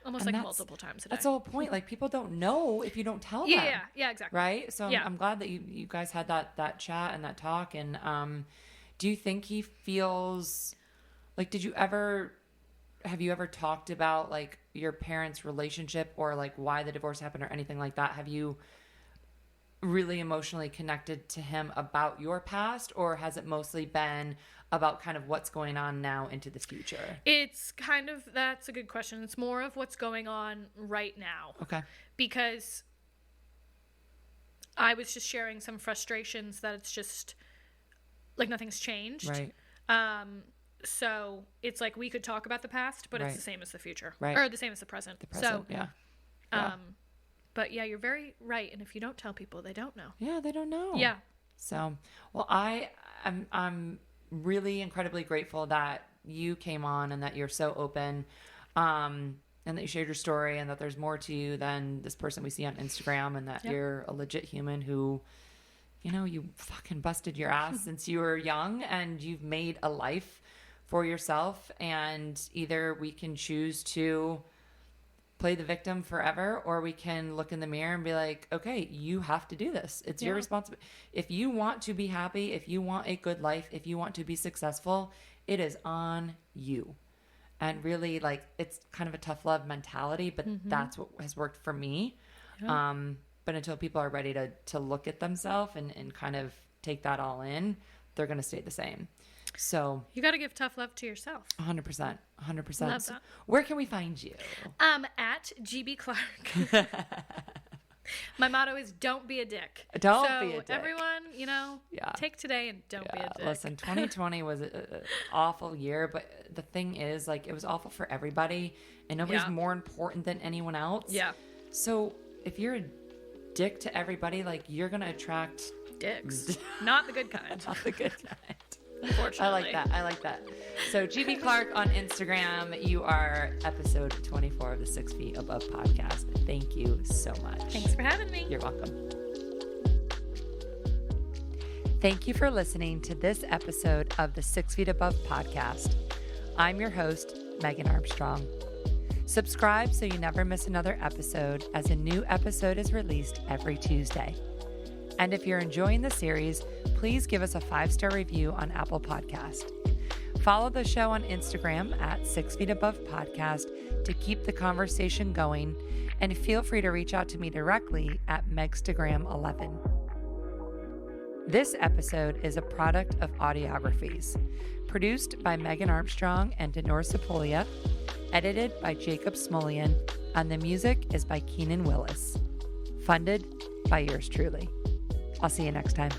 almost like multiple times a day. That's the whole point. Like people don't know if you don't tell them. Yeah, exactly. Right. So I'm glad that you guys had that chat and that talk. And do you think he feels like, have you ever talked about like your parents' relationship or like why the divorce happened or anything like that? Have you really emotionally connected to him about your past, or has it mostly been about kind of what's going on now into the future? It's kind of, that's a good question. It's more of what's going on right now. Okay. Because I was just sharing some frustrations that it's just like nothing's changed. Right. So it's like we could talk about the past, but it's the same as the future. Right. Or the same as the present. So, yeah. But yeah, you're very right. And if you don't tell people, they don't know. Yeah, they don't know. Yeah. So, well, I'm really incredibly grateful that you came on and that you're so open, and that you shared your story and that there's more to you than this person we see on Instagram, and that you're a legit human who, you fucking busted your ass since you were young and you've made a life for yourself. And either we can choose to play the victim forever, or we can look in the mirror and be like, okay, you have to do this. It's your responsibility. If you want to be happy, if you want a good life, if you want to be successful, it is on you. And really, like, it's kind of a tough love mentality, but that's what has worked for me. Yeah. But until people are ready to look at themselves and kind of take that all in, they're going to stay the same. So you got to give tough love to yourself. 100%. Love that. Where can we find you? At GB Clark. My motto is don't be a dick. Don't be a dick. Everyone, take today and don't be a dick. Listen, 2020 was an awful year, but the thing is, like, it was awful for everybody, and nobody's more important than anyone else. Yeah. So if you're a dick to everybody, like, you're going to attract dicks. Not the good kind. Not the good kind. Unfortunately. I like that. So GB Clark on Instagram, you are episode 24 of the 6 Feet Above podcast. Thank you so much. Thanks for having me. You're welcome. Thank you for listening to this episode of the 6 Feet Above podcast. I'm your host, Megan Armstrong. Subscribe so you never miss another episode, as a new episode is released every Tuesday. And if you're enjoying the series, please give us a 5-star review on Apple Podcast. Follow the show on Instagram at 6 Feet Above Podcast to keep the conversation going, and feel free to reach out to me directly at Megstagram11. This episode is a product of Audiographies, produced by Megan Armstrong and Denora Sepolia, edited by Jacob Smolian, and the music is by Keenan Willis. Funded by yours truly. I'll see you next time.